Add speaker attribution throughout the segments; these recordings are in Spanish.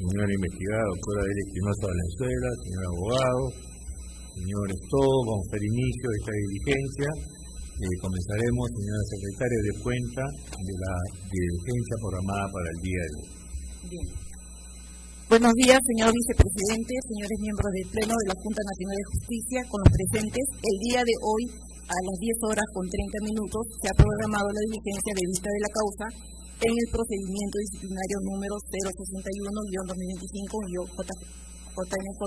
Speaker 1: señora investigada, doctora Delia Espinosa Valenzuela, señor abogado, señores todos, vamos a dar inicio a esta diligencia. Comenzaremos, señora secretaria, de cuenta de la diligencia programada para el día de hoy.
Speaker 2: Bien. Buenos días, señor vicepresidente, señores miembros del Pleno de la Junta Nacional de Justicia, con los presentes. El día de hoy, a las 10:30, se ha programado la diligencia de vista de la causa en el procedimiento disciplinario número 061-2025-JNJ,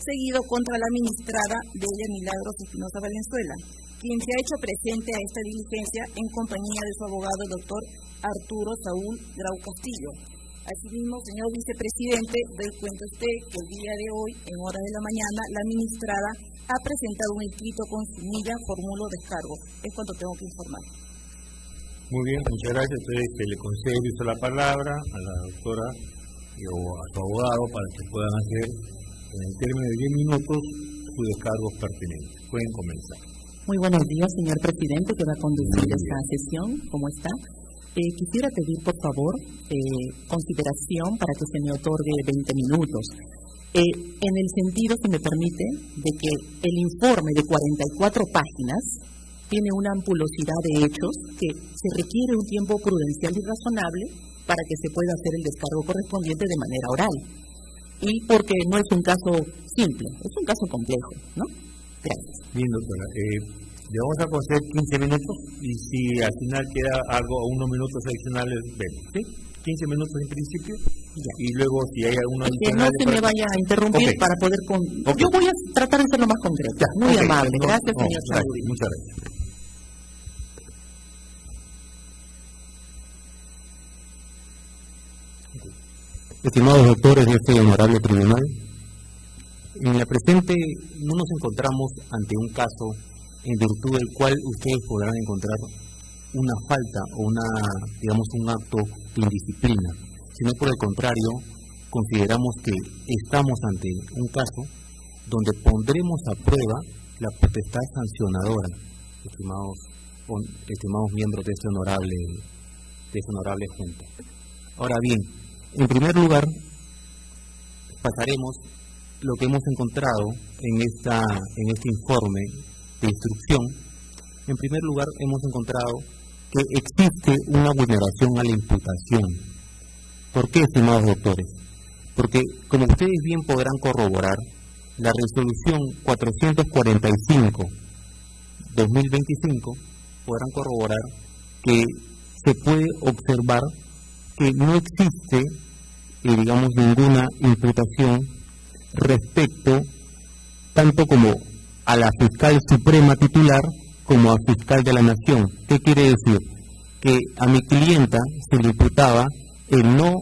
Speaker 2: seguido contra la ministrada Delia Milagros Espinosa Valenzuela, quien se ha hecho presente a esta diligencia en compañía de su abogado, el doctor Arturo Saúl Grau Castillo. Asimismo, señor vicepresidente, doy cuenta a usted que el día de hoy, en horas de la mañana, la ministrada ha presentado un escrito con semilla formulo descargo. Es cuanto tengo que informar.
Speaker 1: Muy bien, muchas gracias. Entonces, se le concede uso la palabra a la doctora o a su abogado para que puedan hacer, en el término de 10 minutos, sus descargos pertinentes. Pueden comenzar.
Speaker 3: Muy buenos días, señor presidente, que va a conducir esta sesión. ¿Cómo está? Quisiera pedir, por favor, consideración para que se me otorgue 20 minutos. En el sentido, si me permite, de que el informe de 44 páginas tiene una ampulosidad de hechos que se requiere un tiempo prudencial y razonable para que se pueda hacer el descargo correspondiente de manera oral. Y porque no es un caso simple, es un caso complejo, ¿no? Gracias.
Speaker 1: Bien, doctora. Le vamos a conceder 15 minutos y si al final queda algo, unos minutos adicionales, vemos, ¿sí? 15 minutos en principio, ya. Y luego si hay alguno
Speaker 3: adicional... Que no se me vaya a interrumpir, okay, para poder... Okay. Yo voy a tratar de ser lo más concreto. Ya, muy okay, amable. Gracias, señor Saúl.
Speaker 1: Muchas gracias.
Speaker 4: Estimados doctores de este honorable tribunal, en la presente no nos encontramos ante un caso en virtud del cual ustedes podrán encontrar una falta o un acto de indisciplina, sino por el contrario, consideramos que estamos ante un caso donde pondremos a prueba la potestad sancionadora, estimados miembros de esta honorable Junta. Ahora bien, en primer lugar, pasaremos lo que hemos encontrado en este informe de instrucción. En primer lugar, hemos encontrado que existe una vulneración a la imputación. ¿Por qué, estimados doctores? Porque, como ustedes bien podrán corroborar, la resolución 445/2025 podrán corroborar que se puede observar que no existe, ninguna imputación respecto tanto como a la fiscal suprema titular como a fiscal de la Nación. ¿Qué quiere decir? Que a mi clienta se le imputaba el no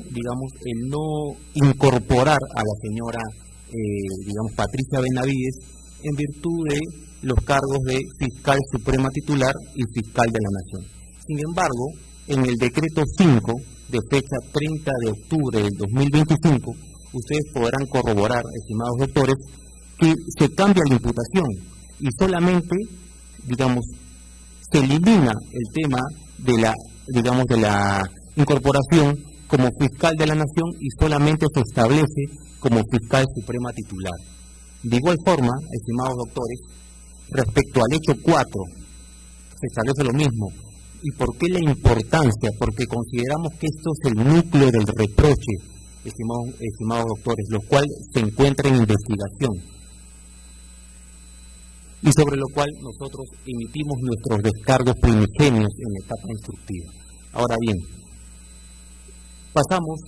Speaker 4: incorporar a la señora, Patricia Benavides, en virtud de los cargos de fiscal suprema titular y fiscal de la Nación. Sin embargo, en el decreto 5 de fecha 30 de octubre del 2025, ustedes podrán corroborar, estimados doctores, que se cambia la imputación y solamente, se elimina el tema de la incorporación como fiscal de la Nación y solamente se establece como fiscal suprema titular. De igual forma, estimados doctores, respecto al hecho 4, se establece lo mismo. ¿Y por qué la importancia? Porque consideramos que esto es el núcleo del reproche, estimados doctores, lo cual se encuentra en investigación y sobre lo cual nosotros emitimos nuestros descargos primigenios en la etapa instructiva. Ahora bien, pasamos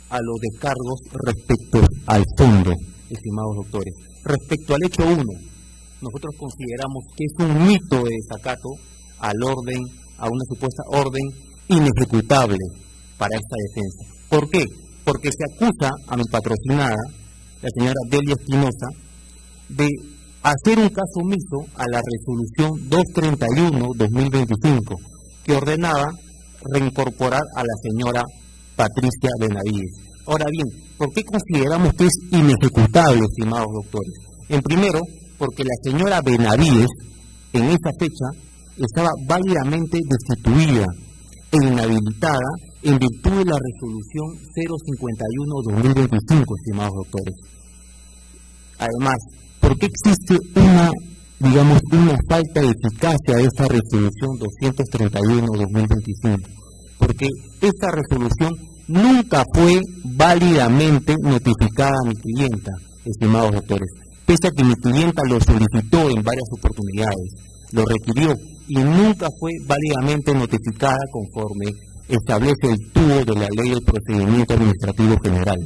Speaker 4: a los descargos respecto al fondo, estimados doctores. Respecto al hecho 1, nosotros consideramos que es un mito de desacato a una supuesta orden inejecutable para esta defensa. ¿Por qué? Porque se acusa a mi patrocinada, la señora Delia Espinosa, de hacer un caso omiso a la resolución 231/2025, que ordenaba reincorporar a la señora Patricia Benavides. Ahora bien, ¿por qué consideramos que es inejecutable, estimados doctores? En primero, porque la señora Benavides, en esa fecha, estaba válidamente destituida e inhabilitada en virtud de la resolución 051-2025, estimados doctores. Además, ¿por qué existe una falta de eficacia de esta resolución 231-2025? Porque esta resolución nunca fue válidamente notificada a mi clienta, estimados doctores, pese a que mi clienta lo solicitó en varias oportunidades, lo requirió y nunca fue válidamente notificada conforme establece el TUO de la Ley del Procedimiento Administrativo General.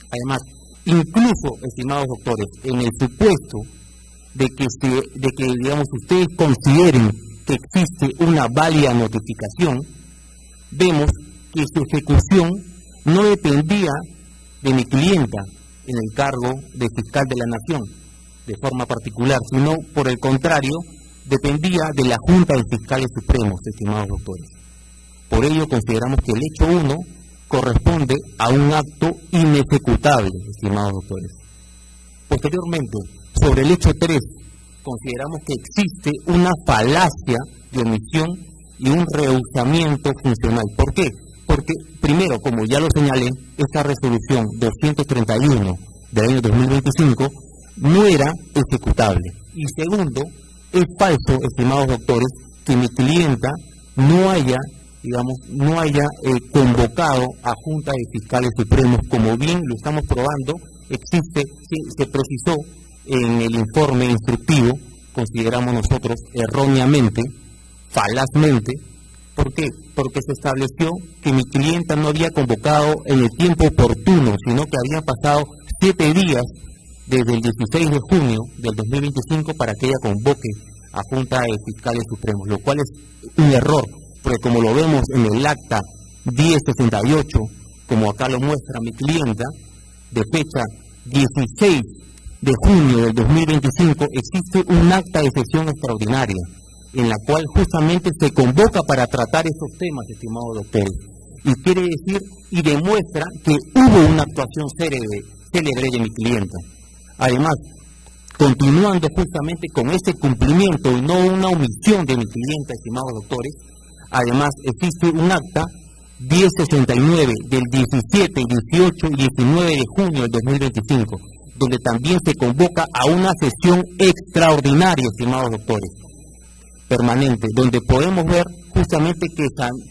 Speaker 4: Además, incluso, estimados doctores, en el supuesto de que ustedes consideren que existe una válida notificación, vemos que su ejecución no dependía de mi clienta en el cargo de fiscal de la Nación, de forma particular, sino por el contrario, dependía de la Junta de Fiscales Supremos, estimados doctores. Por ello consideramos que el hecho 1 corresponde a un acto inejecutable, estimados doctores. Posteriormente, sobre el hecho 3, consideramos que existe una falacia de omisión y un rehusamiento funcional. ¿Por qué? Porque, primero, como ya lo señalé, esta resolución 231 del año 2025 no era ejecutable. Y segundo, es falso, estimados doctores, que mi clienta no haya convocado a Junta de Fiscales Supremos, como bien lo estamos probando, se precisó en el informe instructivo, consideramos nosotros erróneamente, falazmente. ¿Por qué? Porque se estableció que mi clienta no había convocado en el tiempo oportuno, sino que habían pasado 7 días desde el 16 de junio del 2025 para que ella convoque a Junta de Fiscales Supremos, lo cual es un error, porque como lo vemos en el acta 1068, como acá lo muestra mi clienta, de fecha 16 de junio del 2025, existe un acta de sesión extraordinaria, en la cual justamente se convoca para tratar esos temas, estimados doctores, y quiere decir y demuestra que hubo una actuación célebre de mi clienta. Además, continuando justamente con ese cumplimiento y no una omisión de mi clienta, estimados doctores, además existe un acta 1069 del 17, 18 y 19 de junio del 2025, donde también se convoca a una sesión extraordinaria, estimados doctores, permanente, donde podemos ver justamente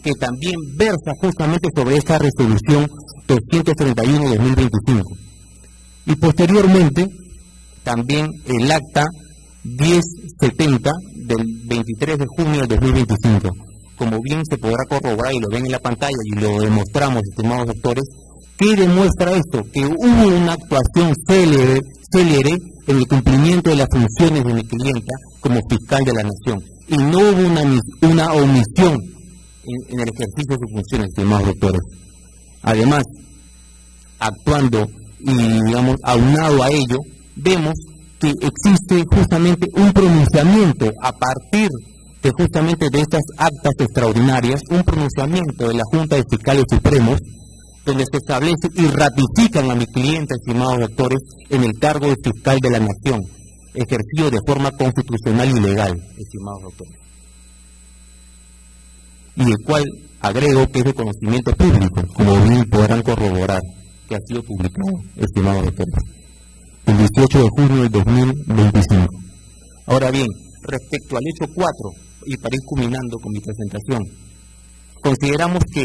Speaker 4: que también versa justamente sobre esta resolución 231-2025. Y posteriormente, también el acta 1070 del 23 de junio del 2025. Como bien se podrá corroborar y lo ven en la pantalla y lo demostramos, estimados doctores, ¿qué demuestra esto? Que hubo una actuación célere en el cumplimiento de las funciones de mi clienta como fiscal de la Nación. Y no hubo una omisión en el ejercicio de sus funciones, estimados doctores. Además, actuando y, aunado a ello, vemos que existe justamente un pronunciamiento a partir de justamente de estas actas extraordinarias, un pronunciamiento de la Junta de Fiscales Supremos, donde se establece y ratifican a mi cliente, estimados doctores, en el cargo de fiscal de la Nación, ejercido de forma constitucional y legal, estimados doctores. Y el cual agrego que es de conocimiento público, como bien podrán corroborar, que ha sido publicado, estimados doctores, el 18 de junio del 2025. Ahora bien, respecto al hecho 4, y para ir culminando con mi presentación, consideramos que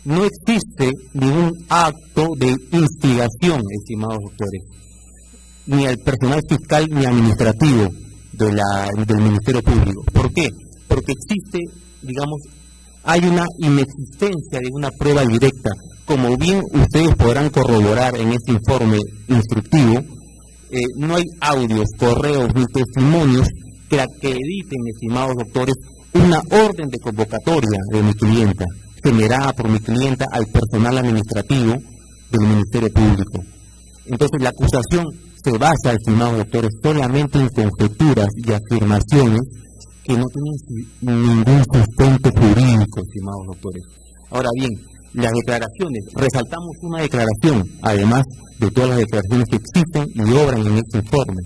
Speaker 4: no existe ningún acto de instigación, estimados doctores, ni al personal fiscal ni administrativo del Ministerio Público. ¿Por qué? Porque existe, hay una inexistencia de una prueba directa. Como bien ustedes podrán corroborar en este informe instructivo, no hay audios, correos ni testimonios que acrediten, estimados doctores, una orden de convocatoria de mi clienta, generada por mi clienta al personal administrativo del Ministerio Público. Entonces la acusación se basa, estimados doctores, solamente en conjeturas y afirmaciones que no tienen ningún sustento jurídico, estimados doctores. Ahora bien, las declaraciones, resaltamos una declaración, además de todas las declaraciones que existen y obran en este informe.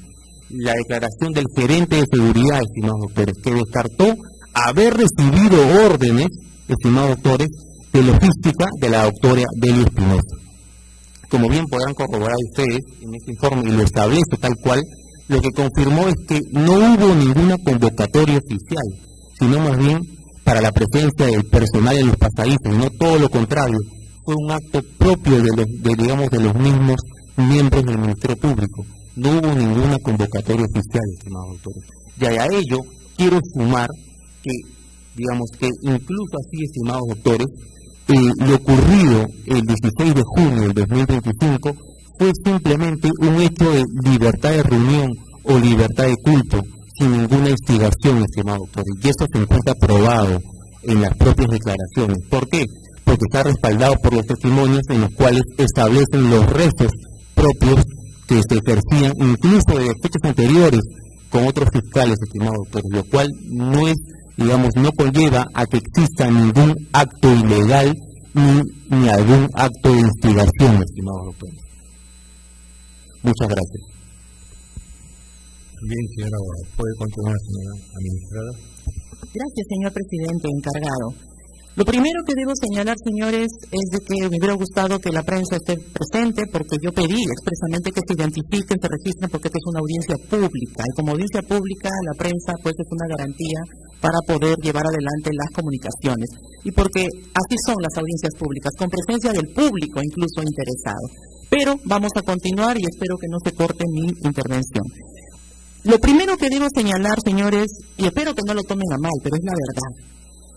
Speaker 4: La declaración del gerente de seguridad, estimados doctores, que descartó haber recibido órdenes, estimados doctores, de logística de la doctora Delio Espinosa. Como bien podrán corroborar ustedes en este informe, y lo establece tal cual, lo que confirmó es que no hubo ninguna convocatoria oficial, sino más bien para la presencia del personal en los pasadizos, y no todo lo contrario, fue un acto propio de los mismos miembros del Ministerio Público. No hubo ninguna convocatoria oficial, estimados doctores. Y a ello quiero sumar que, que incluso así, estimados doctores, lo ocurrido el 16 de junio del 2025 fue simplemente un hecho de libertad de reunión o libertad de culto, sin ninguna instigación, estimados doctores. Y eso se encuentra probado en las propias declaraciones. ¿Por qué? Porque está respaldado por los testimonios en los cuales establecen los restos propios que se ejercían incluso de fechas anteriores con otros fiscales, estimados doctores, lo cual no es, no conlleva a que exista ningún acto ilegal ni algún acto de instigación, estimados doctores. Muchas gracias.
Speaker 1: Bien, señora, ¿puede continuar, señora administrada?
Speaker 3: Gracias, señor presidente encargado. Lo primero que debo señalar, señores, es de que me hubiera gustado que la prensa esté presente, porque yo pedí expresamente que se identifiquen, se registren, porque esta es una audiencia pública. Y como audiencia pública, la prensa pues es una garantía para poder llevar adelante las comunicaciones. Y porque así son las audiencias públicas, con presencia del público incluso interesado. Pero vamos a continuar y espero que no se corte mi intervención. Lo primero que debo señalar, señores, y espero que no lo tomen a mal, pero es la verdad.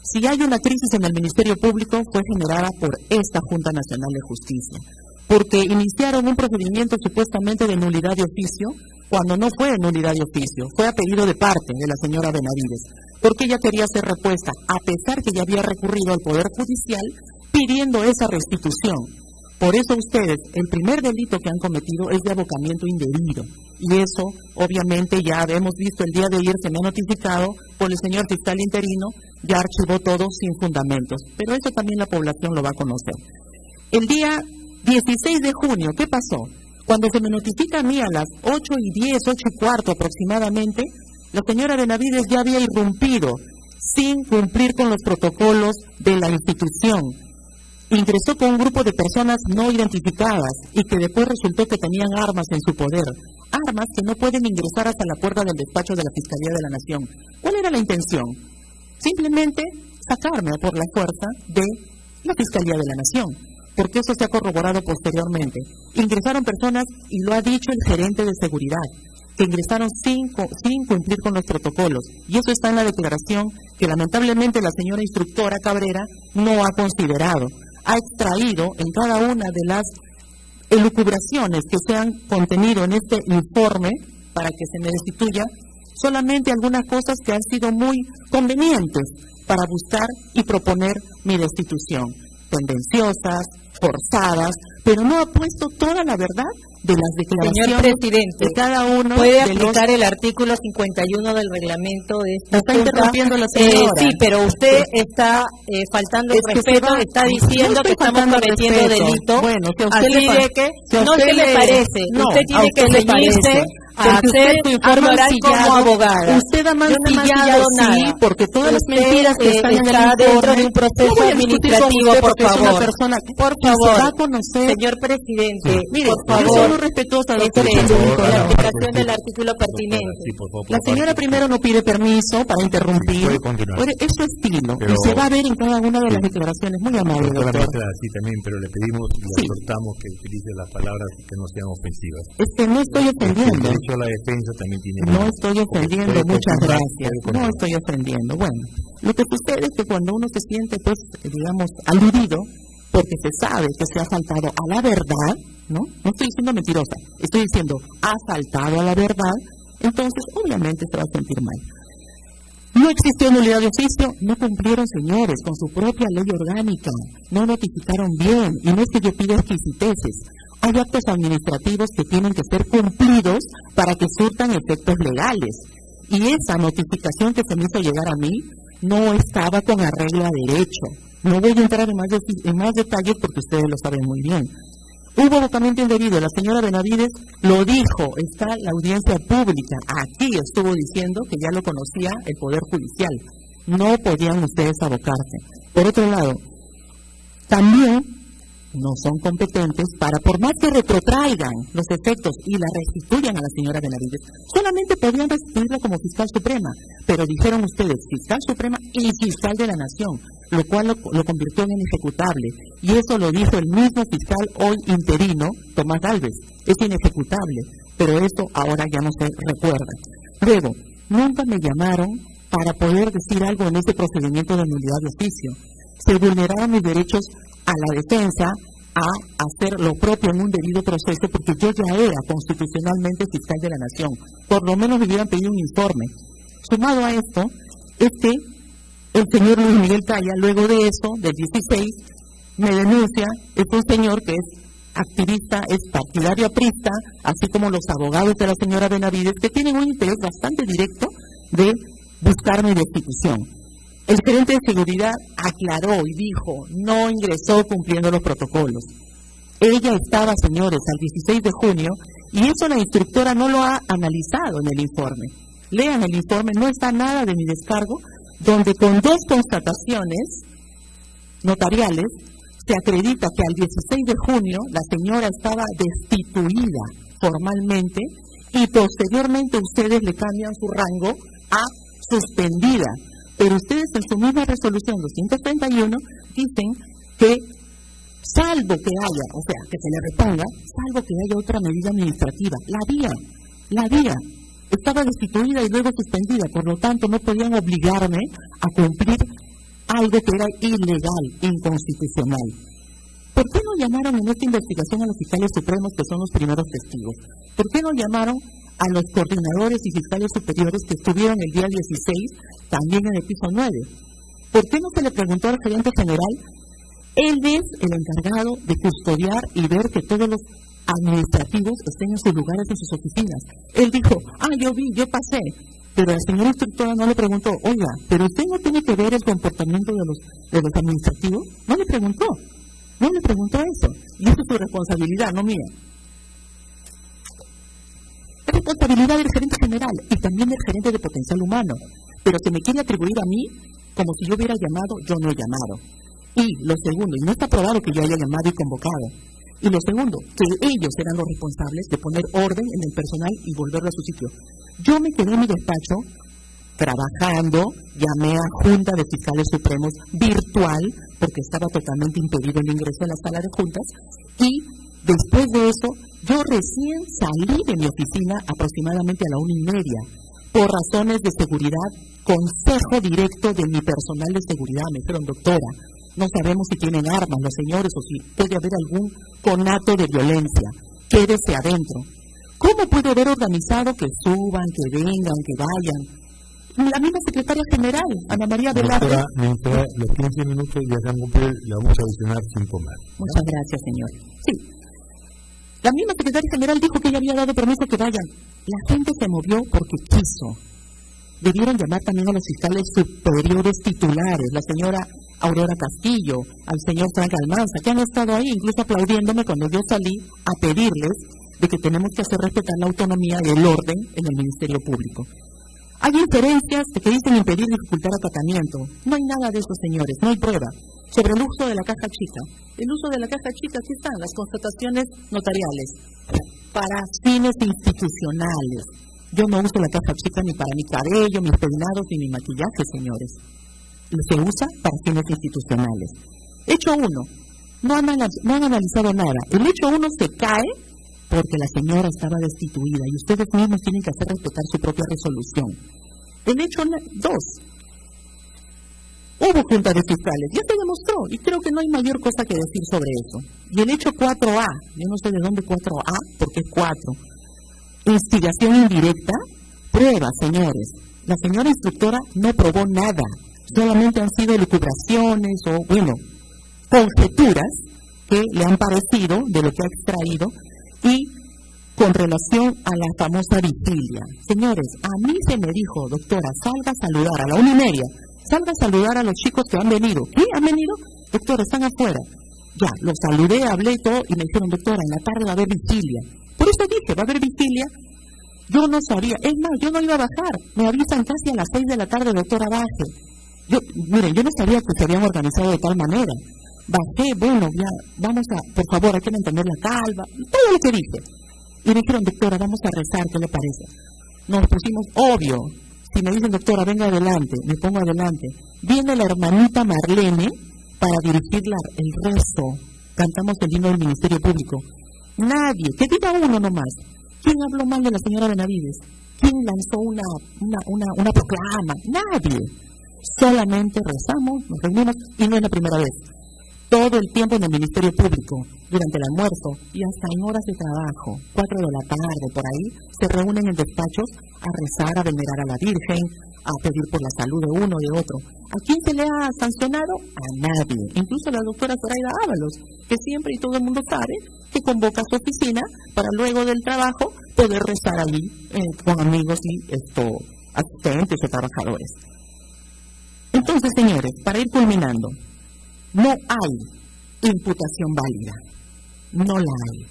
Speaker 3: Si hay una crisis en el Ministerio Público, fue generada por esta Junta Nacional de Justicia, porque iniciaron un procedimiento supuestamente de nulidad de oficio, cuando no fue nulidad de oficio, fue a pedido de parte de la señora Benavides, porque ella quería ser repuesta, a pesar que ya había recurrido al Poder Judicial pidiendo esa restitución. Por eso ustedes, el primer delito que han cometido es de abocamiento indebido. Y eso, obviamente, ya hemos visto el día de ayer, se me ha notificado por el señor fiscal interino, ya archivó todo sin fundamentos. Pero eso también la población lo va a conocer. El día 16 de junio, ¿qué pasó? Cuando se me notifica a mí a las 8:10, 8:15 aproximadamente, la señora Benavides ya había irrumpido sin cumplir con los protocolos de la institución. Ingresó con un grupo de personas no identificadas y que después resultó que tenían armas en su poder. Armas que no pueden ingresar hasta la puerta del despacho de la Fiscalía de la Nación. ¿Cuál era la intención? Simplemente sacarme por la fuerza de la Fiscalía de la Nación, porque eso se ha corroborado posteriormente. Ingresaron personas, y lo ha dicho el gerente de seguridad, que ingresaron sin cumplir con los protocolos. Y eso está en la declaración que lamentablemente la señora instructora Cabrera no ha considerado. Ha extraído en cada una de las elucubraciones que se han contenido en este informe para que se me destituya solamente algunas cosas que han sido muy convenientes para buscar y proponer mi destitución. Tendenciosas, forzadas, pero no ha puesto toda la verdad de las declaraciones.
Speaker 5: Señor presidente,
Speaker 3: de cada uno
Speaker 5: puede aplicar el artículo 51 del reglamento de esta
Speaker 3: Está
Speaker 5: Junta.
Speaker 3: interrumpiendo la señora.
Speaker 5: Sí, pero usted está faltando el respeto, está diciendo que estamos cometiendo delito.
Speaker 3: Bueno, si a usted
Speaker 5: así de que no se le parece. Usted tiene que ceñirse a hacer actoral como abogada.
Speaker 3: Usted ha
Speaker 5: Yo no he
Speaker 3: mancillado
Speaker 5: nada.
Speaker 3: Sí, porque todas las
Speaker 5: Usted,
Speaker 3: mentiras que están en el
Speaker 5: está
Speaker 3: informe,
Speaker 5: dentro de un proceso
Speaker 3: no voy a discutir con
Speaker 5: administrativo,
Speaker 3: usted
Speaker 5: por
Speaker 3: porque es una
Speaker 5: favor.
Speaker 3: persona
Speaker 5: Por
Speaker 3: que
Speaker 5: favor.
Speaker 3: se va a conocer.
Speaker 5: Señor presidente,
Speaker 3: Mire,
Speaker 5: por
Speaker 3: yo soy
Speaker 5: favor,
Speaker 3: muy respetuosa, doctor
Speaker 5: la
Speaker 3: Nicolás.
Speaker 5: aplicación del artículo pertinente.
Speaker 1: Sí, por favor,
Speaker 3: La señora primero no pide permiso para interrumpir.
Speaker 1: puede continuar.
Speaker 3: Oye, es su estilo
Speaker 1: Pero-
Speaker 3: y se va a ver en cada una de las declaraciones. Muy amable,
Speaker 1: Doctora
Speaker 3: doctor.
Speaker 1: Mesa, sí también, pero le pedimos y le
Speaker 3: Sí.
Speaker 1: exhortamos que utilice las palabras que no sean ofensivas.
Speaker 3: Es que no estoy
Speaker 1: El
Speaker 3: ofendiendo.
Speaker 1: derecho a la defensa también tiene...
Speaker 3: No estoy ofendiendo,
Speaker 1: Puede
Speaker 3: muchas
Speaker 1: continuar,
Speaker 3: gracias.
Speaker 1: puede
Speaker 3: No
Speaker 1: continuar.
Speaker 3: estoy ofendiendo. Bueno, lo que sucede es que cuando uno se siente, pues, digamos, aludido, porque se sabe que se ha faltado a la verdad, ¿no? No estoy diciendo mentirosa, estoy diciendo ha faltado a la verdad, entonces obviamente se va a sentir mal. No existió nulidad de oficio, no cumplieron, señores, con su propia ley orgánica, no notificaron bien, y no es que yo pida exquisiteces. Hay actos administrativos que tienen que ser cumplidos para que surtan efectos legales. Y esa notificación que se me hizo llegar a mí no estaba con arreglo a derecho. No voy a entrar en más detalles porque ustedes lo saben muy bien. Hubo abocamiento indebido, la señora Benavides lo dijo, está la audiencia pública. Aquí estuvo diciendo que ya lo conocía el Poder Judicial. No podían ustedes abocarse. Por otro lado, también no son competentes para, por más que retrotraigan los efectos y la restituyan a la señora Benavides, solamente podrían restituirla como fiscal suprema, pero dijeron ustedes fiscal suprema y fiscal de la nación, lo cual lo convirtió en inejecutable, y eso lo dijo el mismo fiscal hoy interino, Tomás Gálvez, es inejecutable, pero eso ahora ya no se recuerda. Luego, nunca me llamaron para poder decir algo en ese procedimiento de nulidad de oficio. Se vulneraron mis derechos a la defensa a hacer lo propio en un debido proceso, porque yo ya era constitucionalmente fiscal de la nación. Por lo menos me hubieran pedido un informe. Sumado a esto, es que el señor Luis Miguel Calla, luego de eso, del 16, me denuncia, es un señor que es activista, es partidario aprista, así como los abogados de la señora Benavides, que tienen un interés bastante directo de buscar mi destitución. El gerente de seguridad aclaró y dijo, no ingresó cumpliendo los protocolos. Ella estaba, señores, al 16 de junio, y eso la instructora no lo ha analizado en el informe. Lean el informe, no está nada de mi descargo, donde con 2 constataciones notariales se acredita que al 16 de junio la señora estaba destituida formalmente y posteriormente ustedes le cambian su rango a suspendida. Pero ustedes en su misma resolución 231 dicen que salvo que haya, o sea, que se le reponga, salvo que haya otra medida administrativa. La había. Estaba destituida y luego suspendida, por lo tanto no podían obligarme a cumplir algo que era ilegal, inconstitucional. ¿Por qué no llamaron en esta investigación a los fiscales supremos, que son los primeros testigos? ¿Por qué no llamaron a los coordinadores y fiscales superiores que estuvieron el día 16, también en el piso 9? ¿Por qué no se le preguntó al gerente general? Él es el encargado de custodiar y ver que todos los administrativos estén en sus lugares, en sus oficinas. Él dijo, yo vi, yo pasé. Pero la señora instructora no le preguntó, oiga, ¿pero usted no tiene que ver el comportamiento de los administrativos? No le preguntó eso. Y esa es su responsabilidad, no mía. Es responsabilidad del gerente general y también del gerente de potencial humano. Pero se me quiere atribuir a mí como si yo hubiera llamado, yo no he llamado. Y lo segundo, y no está probado que yo haya llamado y convocado. Y lo segundo, que ellos eran los responsables de poner orden en el personal y volverlo a su sitio. Yo me quedé en mi despacho trabajando, llamé a Junta de Fiscales Supremos virtual, porque estaba totalmente impedido el ingreso a la sala de juntas, y después de eso, yo recién salí de mi oficina aproximadamente a la 1:30, por razones de seguridad, consejo directo de mi personal de seguridad. Me dijeron, doctora, no sabemos si tienen armas los señores o si puede haber algún conato de violencia. Quédese adentro. ¿Cómo puede haber organizado que suban, que vengan, que vayan? La misma secretaria general, Ana María Velarde.
Speaker 1: Mientras los 15 minutos ya se han cumplido, le vamos a adicionar 5 más.
Speaker 3: Muchas gracias, señor. Sí. La misma secretaria general dijo que ella había dado permiso que vayan. La gente se movió porque quiso. Debieron llamar también a los fiscales superiores titulares, la señora Aurora Castillo, al señor Frank Almanza, que han estado ahí incluso aplaudiéndome cuando yo salí a pedirles de que tenemos que hacer respetar la autonomía y el orden en el Ministerio Público. Hay inferencias que dicen impedir dificultar acatamiento. No hay nada de eso, señores, no hay prueba. Sobre el uso de la caja chica. El uso de la caja chica, aquí están las constataciones notariales. Para fines institucionales. Yo no uso la caja chica ni para mi cabello, mis peinados, ni mi maquillaje, señores. Se usa para fines institucionales. Hecho 1. No han analizado nada. El hecho 1 se cae porque la señora estaba destituida y ustedes mismos tienen que hacer respetar su propia resolución. El hecho 2. Hubo junta de fiscales, ya se demostró, y creo que no hay mayor cosa que decir sobre eso. Y el hecho 4A, yo no sé de dónde 4A, porque es 4. Instigación indirecta, prueba, señores. La señora instructora no probó nada, solamente han sido elucubraciones o, conjeturas que le han parecido de lo que ha extraído y con relación a la famosa vigilia. Señores, a mí se me dijo, doctora, salga a saludar a la 1:30. Salga a saludar a los chicos que han venido. ¿Qué? ¿Han venido? Doctora, están afuera. Ya, los saludé, hablé y todo, y me dijeron, doctora, en la tarde va a haber vigilia. Por eso dije, va a haber vigilia. Yo no sabía. Es más, yo no iba a bajar. Me avisan casi a las 6 de la tarde, doctora, baje. Yo no sabía que se habían organizado de tal manera. bajé, bueno, ya, vamos a, por favor, hay que mantener la calma, todo lo que dije. Y me dijeron, doctora, vamos a rezar, ¿qué le parece? Nos pusimos, obvio, si me dicen, doctora, venga adelante, me pongo adelante. Viene la hermanita Marlene para dirigir el rezo. Cantamos el himno del Ministerio Público. Nadie, que diga uno nomás. ¿Quién habló mal de la señora Benavides? ¿Quién lanzó una proclama? Nadie. Solamente rezamos, nos reunimos, y no es la primera vez. Todo el tiempo en el Ministerio Público, durante el almuerzo y hasta en horas de trabajo, 4 de la tarde, por ahí, se reúnen en despachos a rezar, a venerar a la Virgen, a pedir por la salud de uno y de otro. ¿A quién se le ha sancionado? A nadie. Incluso la doctora Zoraida Ábalos, que siempre y todo el mundo sabe que convoca a su oficina para luego del trabajo poder rezar allí con amigos y asistentes o trabajadores. Entonces, señores, para ir culminando, no hay imputación válida, no la hay.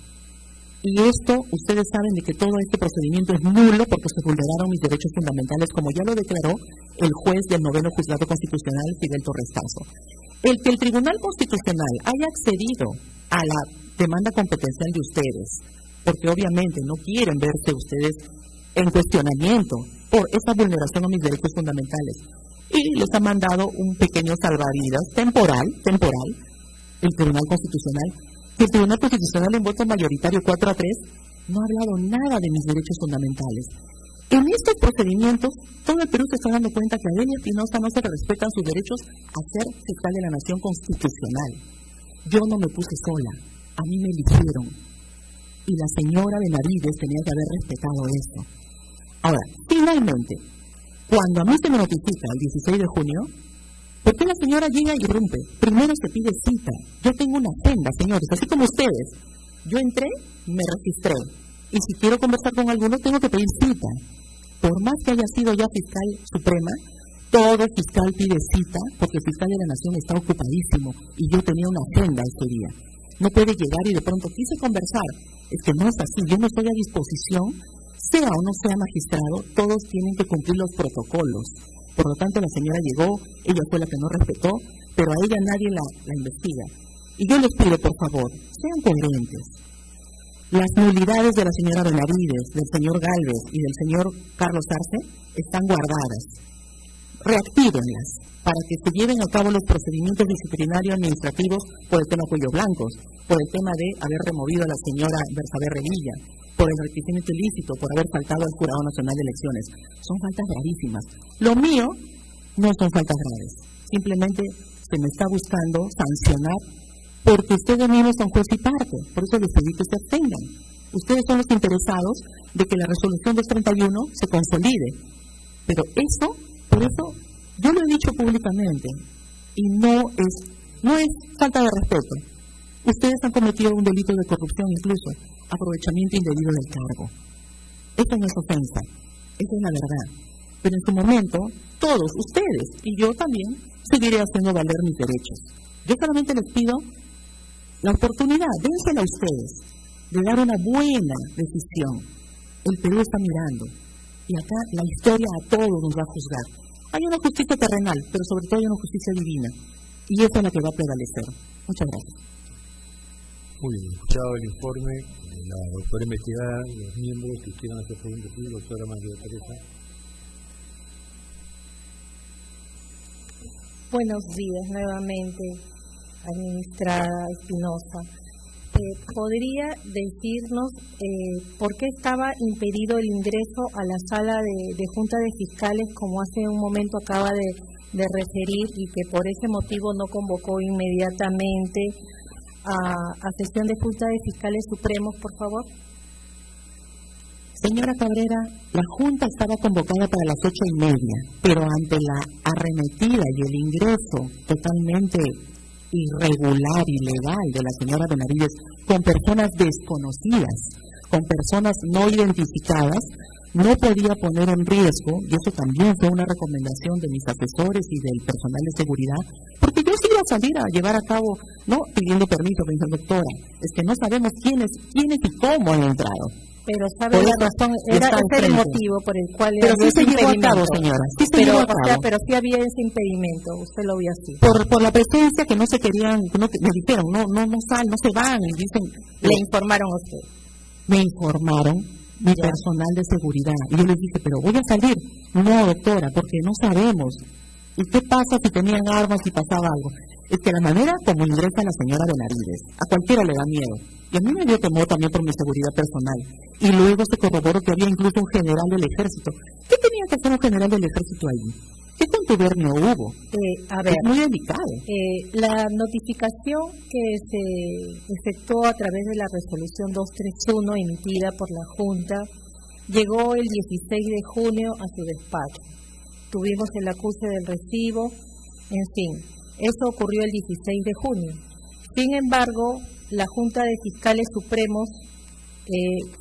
Speaker 3: Y esto, ustedes saben de que todo este procedimiento es nulo porque se vulneraron mis derechos fundamentales, como ya lo declaró el juez del 9º Juzgado Constitucional, Fidel Torres Tazo. El que el Tribunal Constitucional haya accedido a la demanda competencial de ustedes, porque obviamente no quieren verse ustedes en cuestionamiento por esa vulneración a mis derechos fundamentales, y les ha mandado un pequeño salvavidas temporal, el Tribunal Constitucional. El Tribunal Constitucional en voto mayoritario 4-3 no ha hablado nada de mis derechos fundamentales. En estos procedimientos, todo el Perú se está dando cuenta que a Delia Espinosa no se le respetan sus derechos a ser fiscal de la Nación constitucional. Yo no me puse sola, a mí me eligieron. Y la señora Benavides tenía que haber respetado eso. Ahora, finalmente, cuando a mí se me notifica el 16 de junio, ¿por qué la señora llega y irrumpe? Primero se pide cita. Yo tengo una agenda, señores, así como ustedes. Yo entré, me registré. Y si quiero conversar con alguno, tengo que pedir cita. Por más que haya sido ya fiscal suprema, todo fiscal pide cita, porque el fiscal de la Nación está ocupadísimo. Y yo tenía una agenda ese día. No puede llegar y de pronto quise conversar. Es que no es así. Yo no estoy a disposición. Sea o no sea magistrado, todos tienen que cumplir los protocolos. Por lo tanto, la señora llegó, ella fue la que no respetó, pero a ella nadie la investiga. Y yo les pido, por favor, sean coherentes. Las nulidades de la señora Benavides, del señor Gálvez y del señor Carlos Arce están guardadas. Reactívenlas para que se lleven a cabo los procedimientos disciplinarios administrativos por el tema Cuello Blancos, por el tema de haber removido a la señora Bersabe Revilla, por el enriquecimiento ilícito, por haber faltado al Jurado Nacional de Elecciones. Son faltas gravísimas. Lo mío no son faltas graves. Simplemente se me está buscando sancionar porque ustedes mismos son juez y parte. Por eso les pedí que se abstengan. Ustedes son los interesados de que la resolución 231 se consolide. Pero eso, por eso, yo lo he dicho públicamente y no es falta de respeto. Ustedes han cometido un delito de corrupción, incluso aprovechamiento indebido del cargo. Esto no es ofensa, esto es la verdad. Pero en su momento, todos ustedes y yo también seguiré haciendo valer mis derechos. Yo solamente les pido la oportunidad, dénsela a ustedes, de dar una buena decisión. El Perú está mirando y acá la historia a todos nos va a juzgar. Hay una justicia terrenal, pero sobre todo hay una justicia divina, y esa es la que va a prevalecer. Muchas gracias.
Speaker 1: Muy bien, escuchado el informe de la doctora investigada, los miembros que quieran hacer preguntas, sí, doctora María Teresa.
Speaker 5: Buenos días nuevamente, administrada Espinosa. ¿Podría decirnos por qué estaba impedido el ingreso a la sala de Junta de Fiscales, como hace un momento acaba de referir, y que por ese motivo no convocó inmediatamente a sesión de Junta de Fiscales Supremos, por favor?
Speaker 3: Señora Cabrera, la Junta estaba convocada para las 8:30, pero ante la arremetida y el ingreso totalmente irregular, ilegal de la señora Benavides con personas desconocidas, con personas no identificadas, no podía poner en riesgo, y eso también fue una recomendación de mis asesores y del personal de seguridad, porque yo sí iba a salir a llevar a cabo, no pidiendo permiso, me dijo, doctora, es que no sabemos quiénes y cómo han entrado.
Speaker 5: Pero sabe la razón, era ese el motivo por el cual
Speaker 3: pero
Speaker 5: había
Speaker 3: sí
Speaker 5: ese
Speaker 3: se llevó a cabo,
Speaker 5: impedimento.
Speaker 3: señora, sí se llevó a cabo.
Speaker 5: Pero sí había ese impedimento, usted lo vio así.
Speaker 3: Por la presencia que no se querían, me dijeron, no se van, y dicen,
Speaker 5: le informaron a usted.
Speaker 3: Me informaron mi personal de seguridad, y yo les dije, pero voy a salir. No, doctora, porque no sabemos. ¿Y qué pasa si tenían armas y pasaba algo? Es que la manera como ingresa la señora Benavides, a cualquiera le da miedo. Y a mí me dio temor también por mi seguridad personal. Y luego se corroboró que había incluso un general del ejército. ¿Qué tenía que hacer un general del ejército allí? ¿Qué contubernio hubo?
Speaker 5: A ver,
Speaker 3: es muy delicado.
Speaker 5: La notificación que se efectuó a través de la resolución 231 emitida por la Junta llegó el 16 de junio a su despacho. Tuvimos el acuse del recibo, en fin, eso ocurrió el 16 de junio. Sin embargo, la Junta de Fiscales Supremos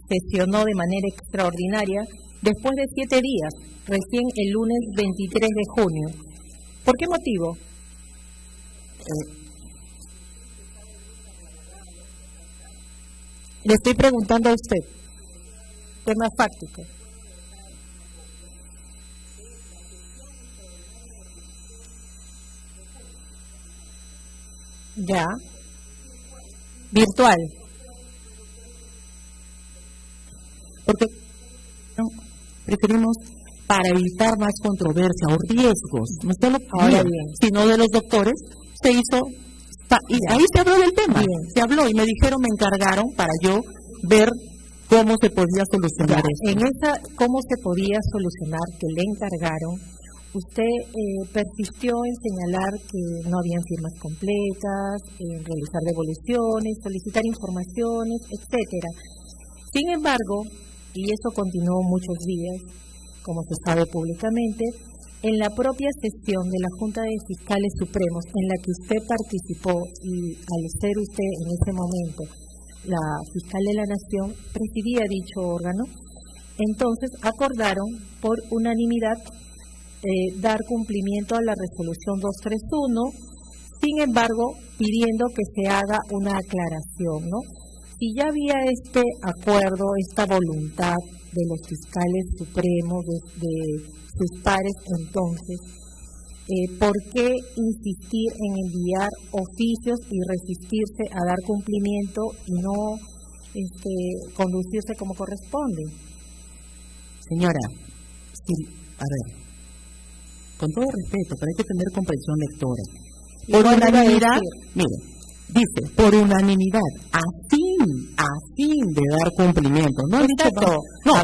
Speaker 5: sesionó de manera extraordinaria después de 7 días, recién el lunes 23 de junio. ¿Por qué motivo? Le estoy preguntando a usted, tema fáctico. Ya. Virtual.
Speaker 3: Porque preferimos para evitar más controversia o riesgos, no solo ahora bien, sino de los doctores, se hizo, y ahí se habló del tema, se habló y me dijeron, me encargaron para yo ver cómo se podía solucionar esto.
Speaker 5: En esa, cómo se podía solucionar, que le encargaron, usted persistió en señalar que no habían firmas completas, en realizar devoluciones, solicitar informaciones, etcétera. Sin embargo, y eso continuó muchos días, como se sabe públicamente, en la propia sesión de la Junta de Fiscales Supremos, en la que usted participó, y al ser usted en ese momento la fiscal de la Nación, presidía dicho órgano, entonces acordaron por unanimidad dar cumplimiento a la resolución 231, sin embargo, pidiendo que se haga una aclaración, ¿no? Si ya había este acuerdo, esta voluntad de los fiscales supremos, de sus pares entonces, ¿por qué insistir en enviar oficios y resistirse a dar cumplimiento y no conducirse como corresponde?
Speaker 3: Señora, a ver, con todo respeto, pero hay que tener comprensión lectora. Por unanimidad, mire, dice, por unanimidad, a fin de dar cumplimiento. No,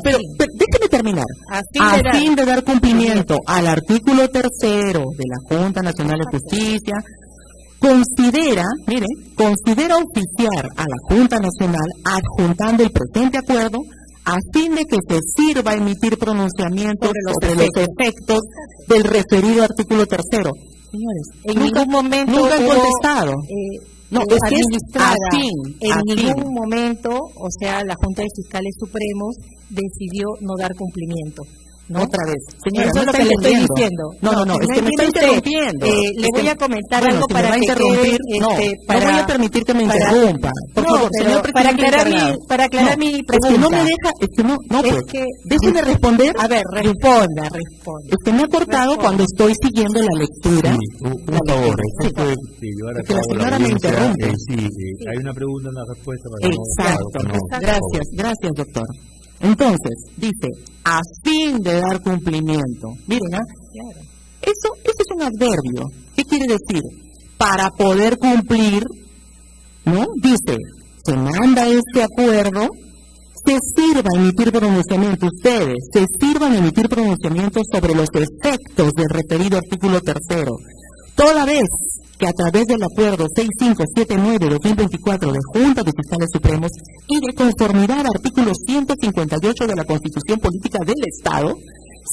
Speaker 3: pero déjeme terminar. A fin de dar cumplimiento al artículo 3 de la Junta Nacional de Justicia, considera oficiar a la Junta Nacional adjuntando el presente acuerdo a fin de que se sirva a emitir pronunciamientos sobre los efectos del referido artículo 3. Señores,
Speaker 5: en ningún momento
Speaker 3: nunca han contestado.
Speaker 5: No, es que en ningún
Speaker 3: fin.
Speaker 5: momento, o sea, la Junta de Fiscales Supremos decidió no dar cumplimiento. ¿No?
Speaker 3: Otra vez, señora,
Speaker 5: eso es lo que le estoy diciendo.
Speaker 3: No, es que me está interrumpiendo.
Speaker 5: Le voy a comentar algo para que
Speaker 3: interrumpir. No voy a permitir que me interrumpa. Por favor, señor presidente,
Speaker 5: para aclarar mi pregunta.
Speaker 3: Es que no me deja, déjeme responder.
Speaker 5: A ver, responda.
Speaker 3: Es que me ha cortado cuando estoy siguiendo la lectura.
Speaker 1: Por favor,
Speaker 3: que la señora me interrumpe.
Speaker 1: Hay una pregunta, una respuesta.
Speaker 3: Exacto. Gracias, doctor. Entonces, dice, a fin de dar cumplimiento. Miren, eso es un adverbio. ¿Qué quiere decir? Para poder cumplir, ¿no? Dice, se manda este acuerdo, se sirva a emitir pronunciamiento, ustedes, se sirvan a emitir pronunciamiento sobre los efectos del referido artículo 3. Toda vez que a través del acuerdo 6579-2024 de Junta de Fiscales Supremos y de conformidad al artículo 158 de la Constitución Política del Estado,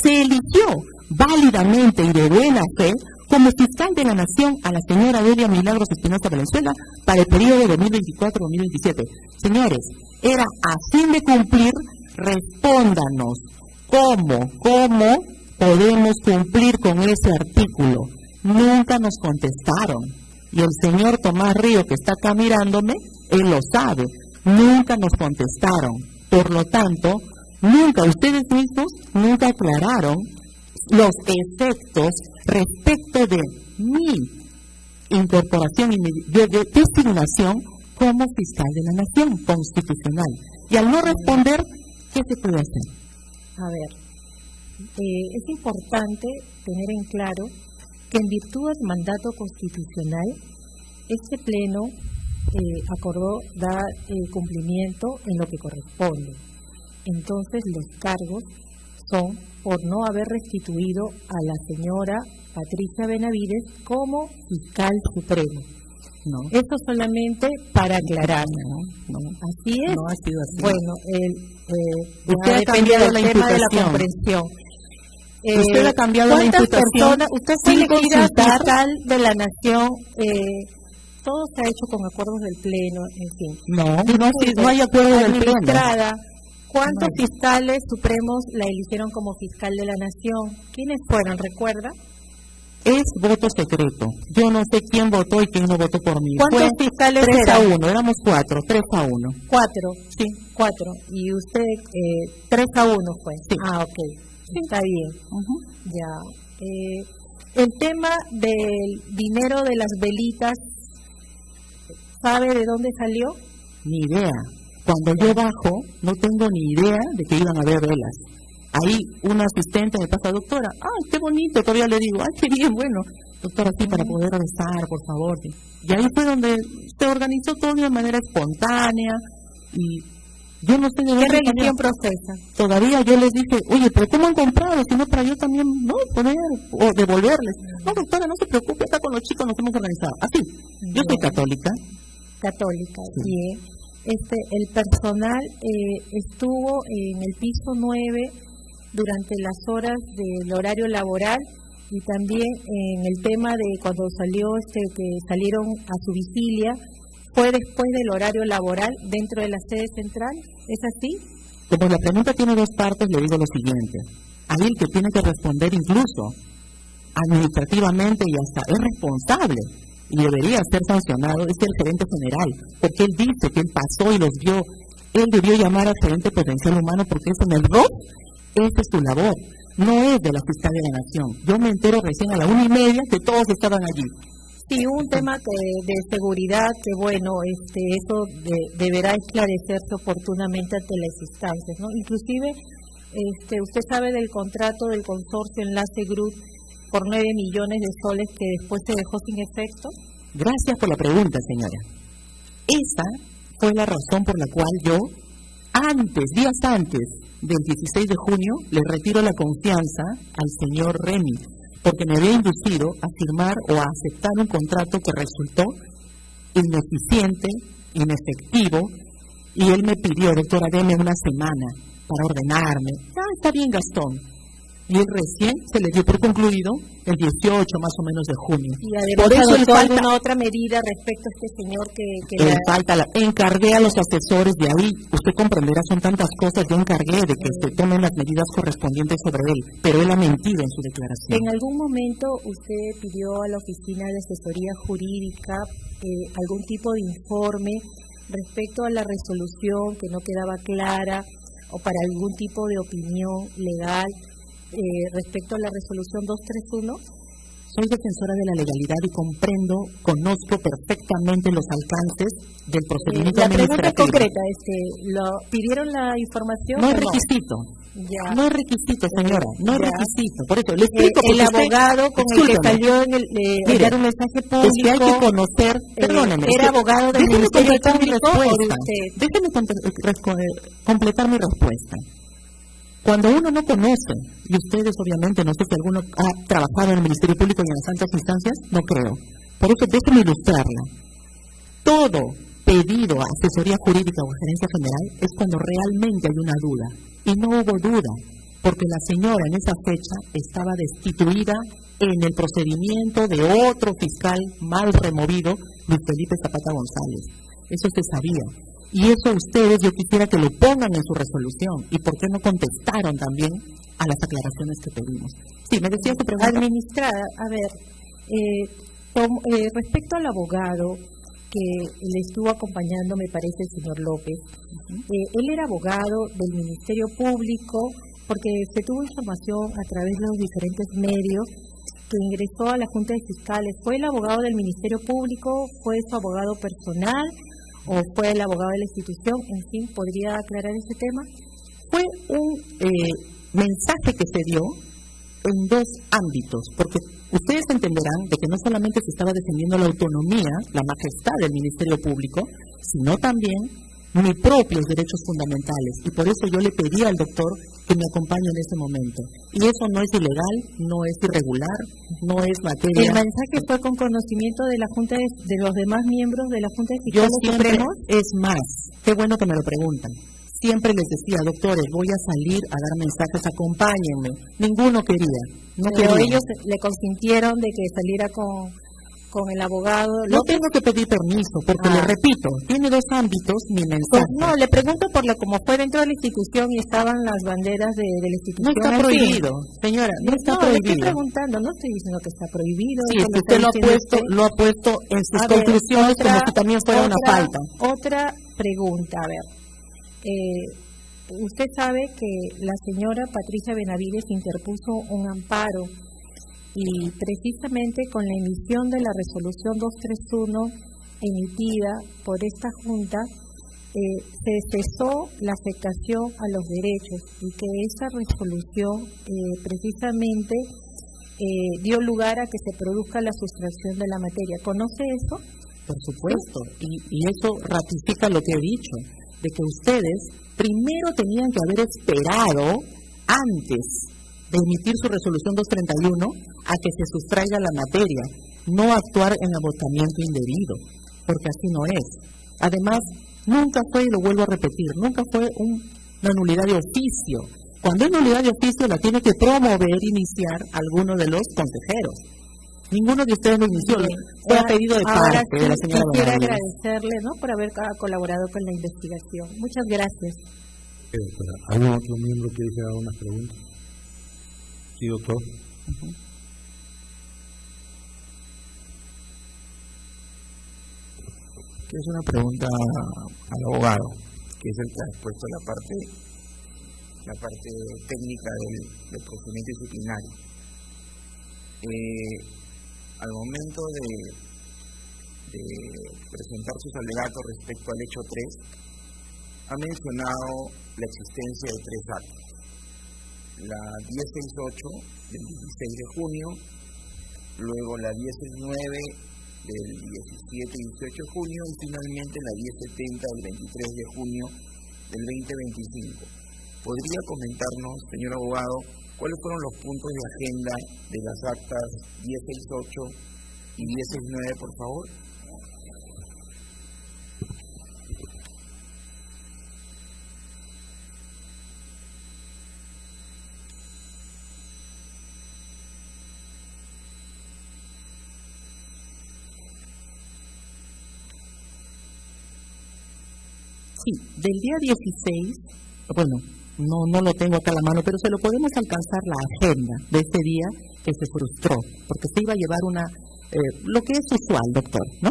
Speaker 3: se eligió válidamente y de buena fe como fiscal de la Nación a la señora Delia Milagros Espinosa Valenzuela para el periodo de 2024-2027. Señores, era a fin de cumplir, respóndanos, ¿cómo podemos cumplir con ese artículo? Nunca nos contestaron. Y el señor Tomás Río, que está acá mirándome, él lo sabe. Nunca nos contestaron. Por lo tanto, ustedes mismos nunca aclararon los efectos respecto de mi incorporación y mi designación como fiscal de la Nación constitucional. Y al no responder, ¿qué se puede hacer?
Speaker 5: A ver, es importante tener en claro que en virtud del mandato constitucional, este Pleno acordó dar cumplimiento en lo que corresponde. Entonces, los cargos son por no haber restituido a la señora Patricia Benavides como fiscal supremo.
Speaker 3: No.
Speaker 5: Esto solamente para aclarar.
Speaker 3: No.
Speaker 5: Así es.
Speaker 3: No ha sido así.
Speaker 5: Bueno,
Speaker 3: usted ha
Speaker 5: depende
Speaker 3: cambiado
Speaker 5: del
Speaker 3: la
Speaker 5: tema de la
Speaker 3: imputación.
Speaker 5: comprensión.
Speaker 3: Usted ha cambiado la imputación.
Speaker 5: Personas, usted fue
Speaker 3: sin
Speaker 5: elegida
Speaker 3: consultar.
Speaker 5: fiscal de la Nación. Todo se ha hecho con acuerdos del Pleno, en fin.
Speaker 3: No hay acuerdo del Pleno.
Speaker 5: Administrada, ¿cuántos fiscales supremos la eligieron como fiscal de la Nación? ¿Quiénes fueron? ¿Recuerda?
Speaker 3: Es voto secreto. Yo no sé quién votó y quién no votó por mí.
Speaker 5: ¿Cuántos
Speaker 3: Fue
Speaker 5: fiscales
Speaker 3: 3-1, éramos 4, 3-1.
Speaker 5: 4.
Speaker 3: Sí.
Speaker 5: 4. Y usted 3-1 fue.
Speaker 3: Sí.
Speaker 5: Ah, ok. Sí. Está bien. Ya. El tema del dinero de las velitas, ¿sabe de dónde salió?
Speaker 3: Ni idea. Cuando yo bajo, no tengo ni idea de que iban a haber velas. Ahí una asistente me pasa, doctora, ¡ay, qué bonito! Todavía le digo, ¡ay, qué bien! Bueno, doctora, sí, para poder rezar, por favor. Y ahí fue donde se organizó todo de una manera espontánea y yo no sé de dónde.
Speaker 5: ¿Qué religión profesa?
Speaker 3: Todavía yo les dije, oye, ¿pero cómo han comprado? Si no, para yo también, ¿no? Poner o devolverles. No, doctora, no se preocupe, acá con los chicos nos hemos organizado. Así, yo soy católica.
Speaker 5: Católica,
Speaker 3: sí.
Speaker 5: Bien. El personal estuvo en el piso 9 durante las horas del horario laboral y también en el tema de cuando salió que salieron a su vigilia, fue después del horario laboral dentro de la sede central. ¿Es así?
Speaker 3: Como la pregunta tiene dos partes, le digo lo siguiente. Ahí el que tiene que responder incluso administrativamente y hasta es responsable y debería ser sancionado es el gerente general, porque él dice que él pasó y los vio. Él debió llamar al gerente potencial humano porque es un error. Esa es su labor, no es de la fiscal de la Nación. Yo me entero recién a la 1:30 que todos estaban allí.
Speaker 5: Sí, un tema de seguridad que, bueno, eso deberá esclarecerse oportunamente ante las instancias, ¿no? Inclusive, usted sabe del contrato del consorcio Enlace Group por 9 millones de soles que después se dejó sin efecto.
Speaker 3: Gracias por la pregunta, señora. Esa fue la razón por la cual yo, días antes del 16 de junio, le retiro la confianza al señor Remy, porque me había inducido a firmar o a aceptar un contrato que resultó ineficiente, inefectivo, y él me pidió, doctora, deme una semana para ordenarme. Está bien, Gastón. Y él recién se le dio por concluido el 18 más o menos de junio.
Speaker 5: Y además
Speaker 3: por eso
Speaker 5: adoptó alguna otra medida respecto a este señor que
Speaker 3: encargué a los asesores de ahí. Usted comprenderá, son tantas cosas. Yo encargué de que se tomen las medidas correspondientes sobre él, pero él ha mentido en su declaración.
Speaker 5: ¿En algún momento usted pidió a la Oficina de Asesoría Jurídica algún tipo de informe respecto a la resolución que no quedaba clara o para algún tipo de opinión legal respecto a la resolución 231?
Speaker 3: Soy defensora de la legalidad y conozco perfectamente los alcances del procedimiento administrativo.
Speaker 5: La pregunta es concreta, ¿pidieron la información?
Speaker 3: No es requisito.
Speaker 5: Ya.
Speaker 3: No es requisito, señora, no es requisito. Por eso, le explico.
Speaker 5: El abogado con el que salió en dar un mensaje público.
Speaker 3: Es que hay que conocer, perdóneme.
Speaker 5: ¿Era abogado del Ministerio Público o de usted?
Speaker 3: Déjeme completar mi respuesta. Cuando uno no conoce, y ustedes obviamente, no sé si alguno ha trabajado en el Ministerio Público y en las altas instancias, no creo. Por eso déjenme ilustrarla. Todo pedido a asesoría jurídica o a gerencia general es cuando realmente hay una duda. Y no hubo duda, porque la señora en esa fecha estaba destituida en el procedimiento de otro fiscal mal removido, Luis Felipe Zapata González. Eso se sabía. Y eso ustedes, yo quisiera que lo pongan en su resolución. ¿Y por qué no contestaron también a las aclaraciones que pedimos? Sí, me decía su pregunta.
Speaker 5: Administrada, a ver, respecto al abogado, que le estuvo acompañando, me parece, el señor López. Él era abogado del Ministerio Público, porque se tuvo información a través de los diferentes medios que ingresó a la Junta de Fiscales. ¿Fue el abogado del Ministerio Público? ¿Fue su abogado personal? ¿O fue el abogado de la institución? En fin, ¿podría aclarar ese tema?
Speaker 3: Fue un mensaje que se dio en dos ámbitos, porque ustedes entenderán de que no solamente se estaba defendiendo la autonomía, la majestad del Ministerio Público, sino también mis propios derechos fundamentales. Y por eso yo le pedí al doctor que me acompañe en ese momento. Y eso no es ilegal, no es irregular, no es materia.
Speaker 5: ¿El mensaje fue con conocimiento de la Junta de los demás miembros de la Junta de Fiscales Supremos?
Speaker 3: Es más, qué bueno que me lo preguntan. Siempre les decía, doctores, voy a salir a dar mensajes, acompáñenme. Ninguno quería.
Speaker 5: Pero ellos le consintieron de que saliera con el abogado.
Speaker 3: No tengo que pedir permiso, porque le repito, tiene dos ámbitos mi mensaje.
Speaker 5: No, le pregunto por como fue dentro de la institución y estaban las banderas de la institución.
Speaker 3: No está prohibido, señora, no está prohibido.
Speaker 5: Le estoy preguntando, no estoy diciendo que está prohibido.
Speaker 3: Sí, es que usted lo ha puesto en sus conclusiones como si también fuera una falta.
Speaker 5: Otra pregunta, a ver. Usted sabe que la señora Patricia Benavides interpuso un amparo y precisamente con la emisión de la resolución 231 emitida por esta Junta se cesó la afectación a los derechos y que esa resolución precisamente dio lugar a que se produzca la sustracción de la materia. ¿Conoce eso?
Speaker 3: Por supuesto, y eso ratifica lo que he dicho, de que ustedes primero tenían que haber esperado antes de emitir su resolución 231 a que se sustraiga la materia, no actuar en agotamiento indebido, porque así no es. Además, nunca fue, y lo vuelvo a repetir, nunca fue una nulidad de oficio. Cuando hay nulidad de oficio la tiene que promover, iniciar alguno de los consejeros. Ninguno de ustedes lo inició, fue a pedido de parte de la señora
Speaker 5: Quisiera
Speaker 3: Benavides.
Speaker 5: agradecerle, ¿no?, por haber colaborado con la investigación. Muchas gracias.
Speaker 1: ¿Algún otro miembro que desea unas preguntas? Sí, doctor.
Speaker 4: Es una pregunta al abogado, que es el que ha expuesto la parte técnica del procedimiento disciplinario. Al momento de presentar sus alegatos respecto al hecho 3, ha mencionado la existencia de 3 actos. La 1068 del 16 de junio, luego la 1069 del 17 y 18 de junio y finalmente la 1070 del 23 de junio del 2025. ¿Podría comentarnos, señor abogado, cuáles fueron los puntos de agenda de las actas 1068 y 1069, por favor?
Speaker 3: Sí, del día 16, bueno, no lo tengo acá a la mano, pero se lo podemos alcanzar la agenda de ese día que se frustró, porque se iba a llevar lo que es usual, doctor, ¿no?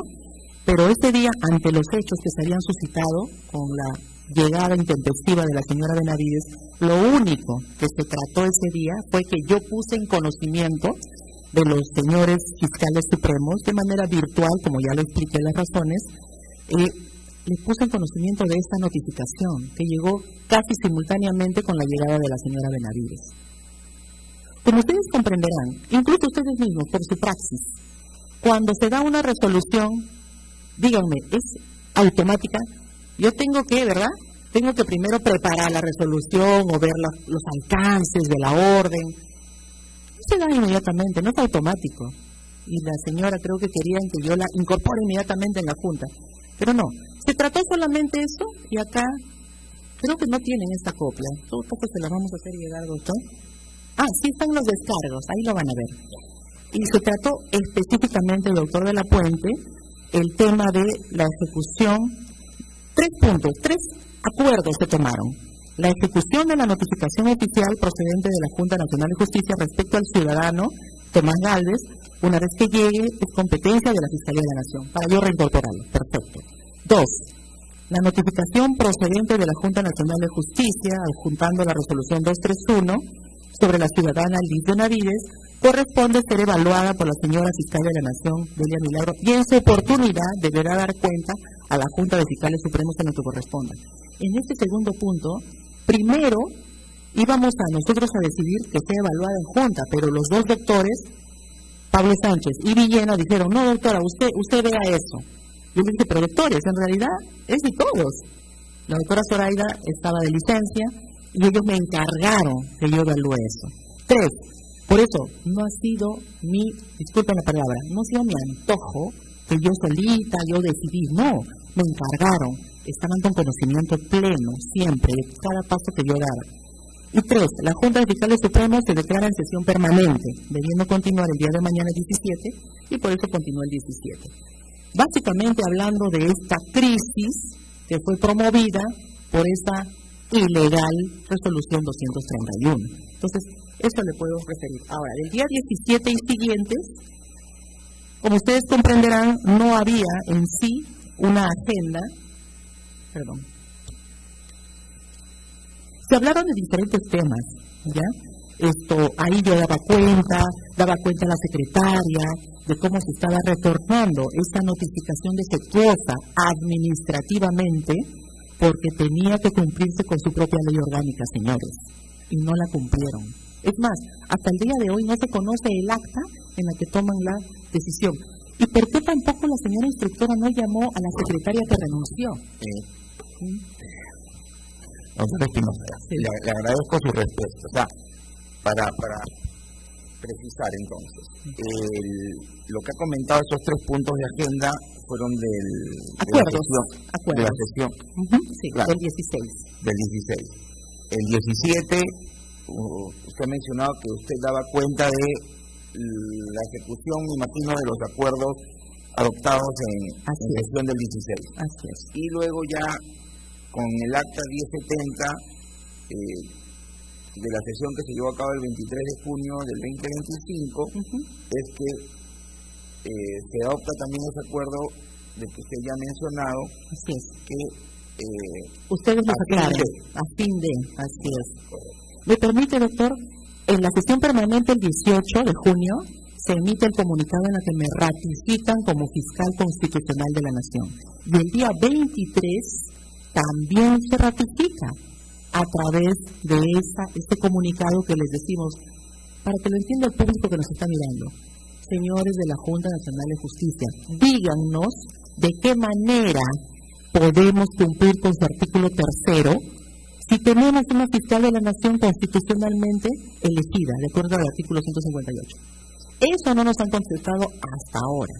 Speaker 3: Pero ese día, ante los hechos que se habían suscitado con la llegada intempestiva de la señora Benavides, lo único que se trató ese día fue que yo puse en conocimiento de los señores fiscales supremos, de manera virtual, como ya lo expliqué las razones, les puse en conocimiento de esta notificación que llegó casi simultáneamente con la llegada de la señora Benavides. Como ustedes comprenderán, incluso ustedes mismos por su praxis, cuando se da una resolución, díganme, ¿es automática? Yo tengo que, ¿verdad? Tengo que primero preparar la resolución o ver los alcances de la orden. No se da inmediatamente, no es automático. Y la señora creo que querían que yo la incorpore inmediatamente en la Junta. Pero no, se trató solamente eso y acá creo que no tienen esta copia. En todo caso se la vamos a hacer llegar, doctor. Sí están los descargos, ahí lo van a ver. Y se trató específicamente, doctor de la Puente, el tema de la ejecución. 3 puntos, 3 acuerdos se tomaron. La ejecución de la notificación oficial procedente de la Junta Nacional de Justicia respecto al ciudadano Tomás Gálvez, una vez que llegue, es competencia de la Fiscalía de la Nación, para yo reincorporarlo. Perfecto. 2. La notificación procedente de la Junta Nacional de Justicia, adjuntando la resolución 231 sobre la ciudadana Liz Benavides, corresponde ser evaluada por la señora Fiscal de la Nación, Delia Milagro, y en su oportunidad deberá dar cuenta a la Junta de Fiscales Supremos en lo que corresponda. En este segundo punto, primero íbamos a nosotros a decidir que sea evaluada en Junta, pero los dos doctores, Pablo Sánchez y Villena, dijeron, no doctora, usted vea eso. Yo le dije, pero doctores, en realidad es de todos. La doctora Zoraida estaba de licencia y ellos me encargaron que yo evalúe eso. 3. Por eso, no ha sido disculpen la palabra, no ha sido mi antojo que yo solita, yo decidí, no, me encargaron. Estaban con conocimiento pleno, siempre, de cada paso que yo daba. Y 3, la Junta de Fiscales Supremos se declara en sesión permanente, debiendo continuar el día de mañana el 17, y por eso continúa el 17. Básicamente hablando de esta crisis que fue promovida por esa ilegal resolución 231. Entonces, eso le puedo referir. Ahora, el día 17 y siguientes, como ustedes comprenderán, no había en sí una agenda. Perdón. Se hablaron de diferentes temas, ¿ya? Ahí yo daba cuenta a la secretaria de cómo se estaba retornando esta notificación defectuosa administrativamente, porque tenía que cumplirse con su propia ley orgánica, señores, y no la cumplieron. Es más, hasta el día de hoy no se conoce el acta en la que toman la decisión. ¿Y por qué tampoco la señora instructora no llamó a la secretaria que renunció?
Speaker 4: Doctora Espinosa, le agradezco su respuesta. O sea, para precisar entonces, lo que ha comentado, esos 3 puntos de agenda fueron de la sesión.
Speaker 3: Sí,
Speaker 4: claro,
Speaker 3: del 16.
Speaker 4: Del 16. El 17, usted ha mencionado que usted daba cuenta de la ejecución, me imagino, de los acuerdos adoptados en sesión del 16.
Speaker 3: Así es.
Speaker 4: Y luego ya, con el acta 1070, de la sesión que se llevó a cabo el 23 de junio del 2025, es que se adopta también ese acuerdo del que usted ya ha mencionado.
Speaker 3: Así es.
Speaker 4: Que
Speaker 3: ustedes lo aclaren, así es. ¿Me permite, doctor? En la sesión permanente el 18 de junio se emite el comunicado en el que me ratifican como fiscal constitucional de la Nación. Y el día 23 también se ratifica a través de este comunicado que les decimos, para que lo entienda el público que nos está mirando. Señores de la Junta Nacional de Justicia, díganos de qué manera podemos cumplir con su artículo 3 si tenemos una fiscal de la Nación constitucionalmente elegida, de acuerdo al artículo 158. Eso no nos han contestado hasta ahora.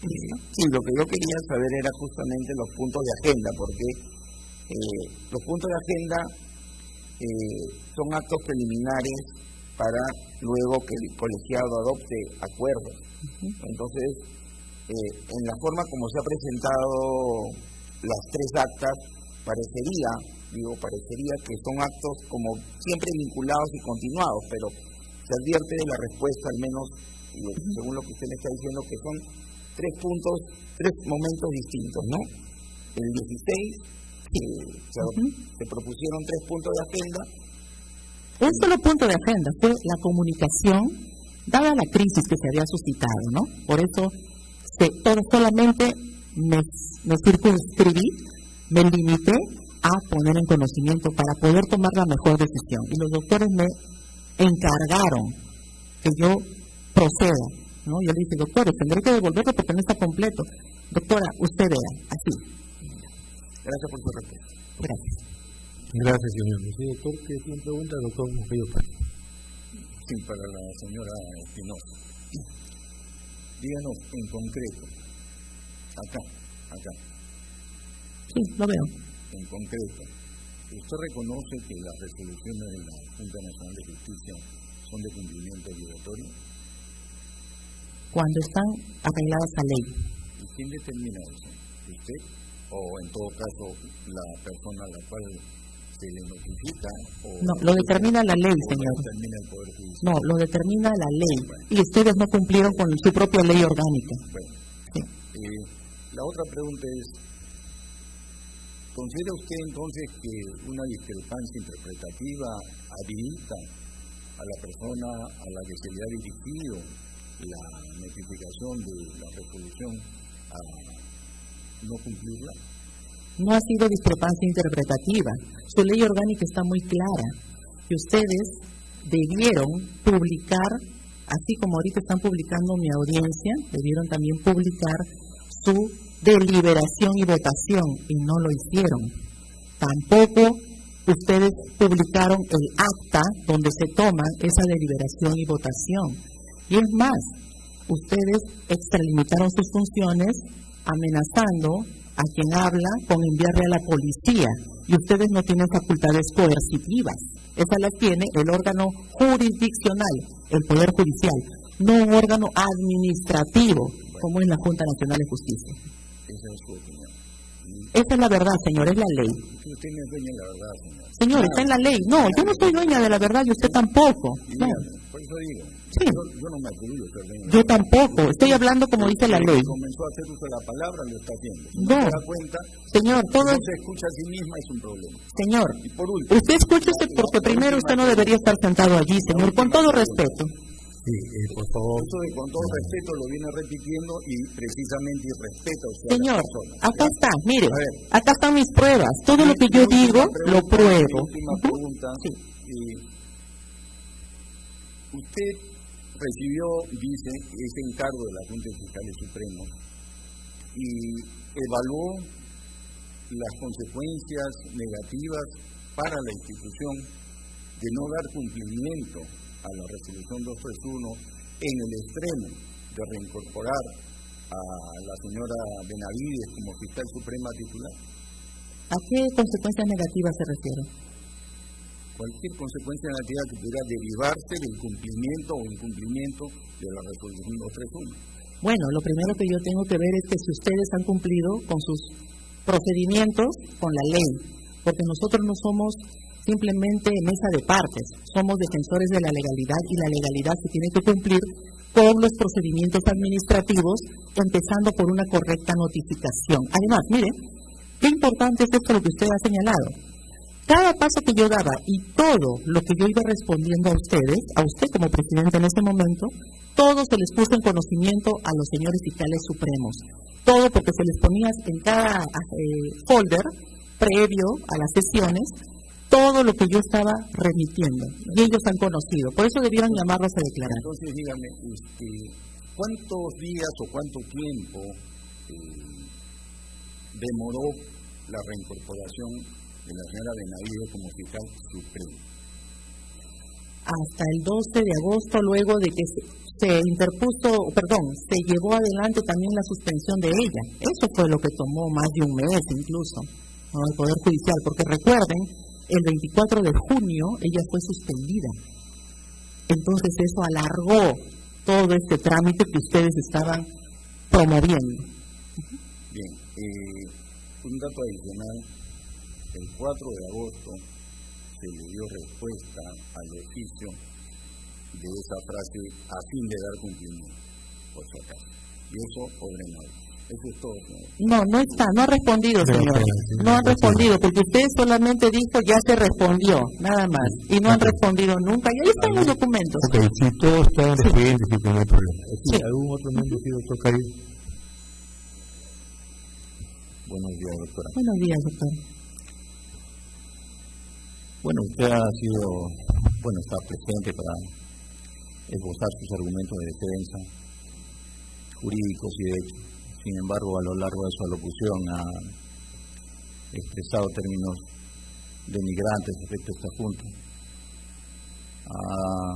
Speaker 4: Sí, lo que yo quería saber era justamente los puntos de agenda, porque los puntos de agenda son actos preliminares para luego que el colegiado adopte acuerdos. Entonces, en la forma como se ha presentado las 3 actas, parecería que son actos como siempre vinculados y continuados, pero se advierte de la respuesta, al menos según lo que usted me está diciendo, que son 3 puntos, 3 momentos distintos, ¿no? El 16 se propusieron 3 puntos de agenda.
Speaker 3: Un solo punto de agenda fue la comunicación, dada la crisis que se había suscitado, ¿no? Por eso solamente me circunscribí, me limité a poner en conocimiento para poder tomar la mejor decisión. Y los doctores me encargaron que yo proceda, ¿no? Yo le dije, doctores, tendré que devolverlo porque no está completo. Doctora, usted vea, así.
Speaker 4: Gracias por su respuesta.
Speaker 3: Gracias.
Speaker 1: Gracias, señor. Sí, doctor, ¿qué tiene pregunta, doctor Murillo?
Speaker 6: Sí, para la señora Espinosa. Díganos en concreto, acá.
Speaker 3: Sí, lo veo.
Speaker 6: En concreto, ¿usted reconoce que las resoluciones de la Junta Nacional de Justicia son de cumplimiento obligatorio?
Speaker 3: Cuando están arregladas a ley.
Speaker 6: ¿Y quién determina eso? ¿Usted? O en todo caso, la persona a la cual ¿Se le notifica?
Speaker 3: No, lo determina la ley, señor.
Speaker 6: Lo determina el Poder Judicial.
Speaker 3: No, lo determina la ley. Y ustedes no cumplieron con su propia ley orgánica.
Speaker 6: Bueno,
Speaker 3: Sí.
Speaker 6: la otra pregunta es, ¿considera usted entonces que una discrepancia interpretativa habilita a la persona a la que se le ha dirigido la notificación de la resolución a no cumplirla?
Speaker 3: No ha sido discrepancia interpretativa. Su ley orgánica está muy clara. Que ustedes debieron publicar, así como ahorita están publicando mi audiencia, debieron también publicar su deliberación y votación, y no lo hicieron. Tampoco ustedes publicaron el acta donde se toma esa deliberación y votación. Y es más, ustedes extralimitaron sus funciones amenazando a quien habla con enviarle a la policía, y ustedes no tienen facultades coercitivas. Esas las tiene el órgano jurisdiccional, el Poder Judicial, no un órgano administrativo como es la Junta Nacional de Justicia.
Speaker 6: Esa es su opinión.
Speaker 3: Esa es la verdad, señor, es la ley.
Speaker 6: Usted no es dueña de la verdad, señor.
Speaker 3: Señor, está en la ley. No, yo no soy dueña de la verdad y usted tampoco. No.
Speaker 6: Por eso digo,
Speaker 3: Sí.
Speaker 6: yo no me atribuyo a ser dueño de
Speaker 3: Yo
Speaker 6: la verdad.
Speaker 3: tampoco. Estoy hablando como dice la ley.
Speaker 6: Comenzó a hacer uso de la palabra, lo está haciendo. Si
Speaker 3: No.
Speaker 6: se da cuenta,
Speaker 3: Señor,
Speaker 6: si
Speaker 3: todo
Speaker 6: no
Speaker 3: es...
Speaker 6: se escucha a sí misma es un problema.
Speaker 3: Señor,
Speaker 6: Y por último,
Speaker 3: usted escúchese porque primero usted no debería estar sentado allí, señor, con todo respeto.
Speaker 1: Sí, por favor.
Speaker 6: eso de con todo respeto lo viene repitiendo y precisamente respeta usted
Speaker 3: Señor,
Speaker 6: a las personas.
Speaker 3: acá está, mire,
Speaker 6: A ver.
Speaker 3: acá están mis pruebas. Todo lo que yo
Speaker 6: Mi
Speaker 3: digo,
Speaker 6: última
Speaker 3: lo
Speaker 6: pregunta,
Speaker 3: pruebo.
Speaker 6: mi última
Speaker 3: Ujú.
Speaker 6: pregunta,
Speaker 3: Sí.
Speaker 6: usted recibió, dice, ese encargo de la Junta de Fiscales Supremos y evaluó las consecuencias negativas para la institución de no dar cumplimiento a la resolución 231 en el extremo de reincorporar a la señora Benavides como fiscal suprema titular.
Speaker 3: ¿A qué consecuencias negativas se refiere?
Speaker 6: Cualquier consecuencia negativa que pudiera derivarse del cumplimiento o incumplimiento de la resolución 231.
Speaker 3: Bueno, lo primero que yo tengo que ver es que si ustedes han cumplido con sus procedimientos, con la ley, porque nosotros no somos simplemente mesa de partes, somos defensores de la legalidad y la legalidad se tiene que cumplir con los procedimientos administrativos, empezando por una correcta notificación. Además, mire, qué importante es esto lo que usted ha señalado. Cada paso que yo daba y todo lo que yo iba respondiendo a ustedes, a usted como presidente en ese momento, todo se les puso en conocimiento a los señores fiscales supremos. Todo porque se les ponía en cada folder previo a las sesiones todo lo que yo estaba remitiendo. Y ellos han conocido. Por eso debieron llamarlos a declarar.
Speaker 6: Entonces, dígame, ¿cuántos días o cuánto tiempo demoró la reincorporación de la señora Benavides como fiscal supremo?
Speaker 3: Hasta el 12 de agosto, luego de que se llevó adelante también la suspensión de ella. Eso fue lo que tomó más de un mes incluso, ¿no? El Poder Judicial, porque recuerden, el 24 de junio ella fue suspendida. Entonces eso alargó todo este trámite que ustedes estaban promoviendo.
Speaker 6: Bien, un dato adicional, el 4 de agosto se le dio respuesta al oficio de esa frase a fin de dar cumplimiento, por si acaso. Y eso ordenado. Eso es todo, señor.
Speaker 3: No está, no ha respondido, señor. No han respondido, porque usted solamente dijo ya se respondió, nada más. Y no han respondido nunca. Y ahí están los documentos.
Speaker 1: Ok, si todo está en expediente, sí, no hay problema.
Speaker 3: Sí.
Speaker 1: ¿Algún otro miembro que toca ahí?
Speaker 6: Buenos días, doctora.
Speaker 3: Buenos días, doctor.
Speaker 6: Bueno, usted está presente para esbozar sus argumentos de defensa, jurídicos y de hecho. Sin embargo, a lo largo de su alocución ha expresado términos denigrantes respecto a esta Junta. Ha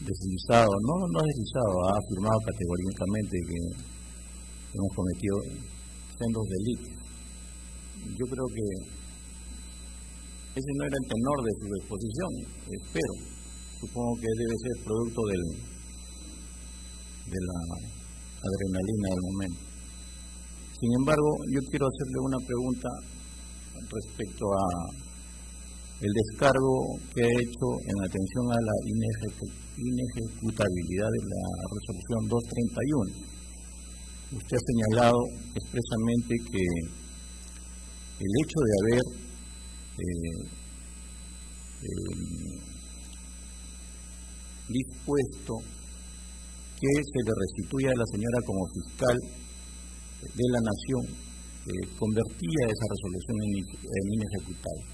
Speaker 6: deslizado, no deslizado, ha afirmado categóricamente que hemos cometido sendos delitos. Yo creo que ese no era el tenor de su exposición, espero. Supongo que debe ser producto de la adrenalina del momento. Sin embargo, yo quiero hacerle una pregunta respecto a el descargo que ha hecho en atención a la inejecutabilidad de la resolución 231. Usted ha señalado expresamente que el hecho de haber dispuesto que se le restituya a la señora como fiscal de la Nación, convertía esa resolución en inejecutable.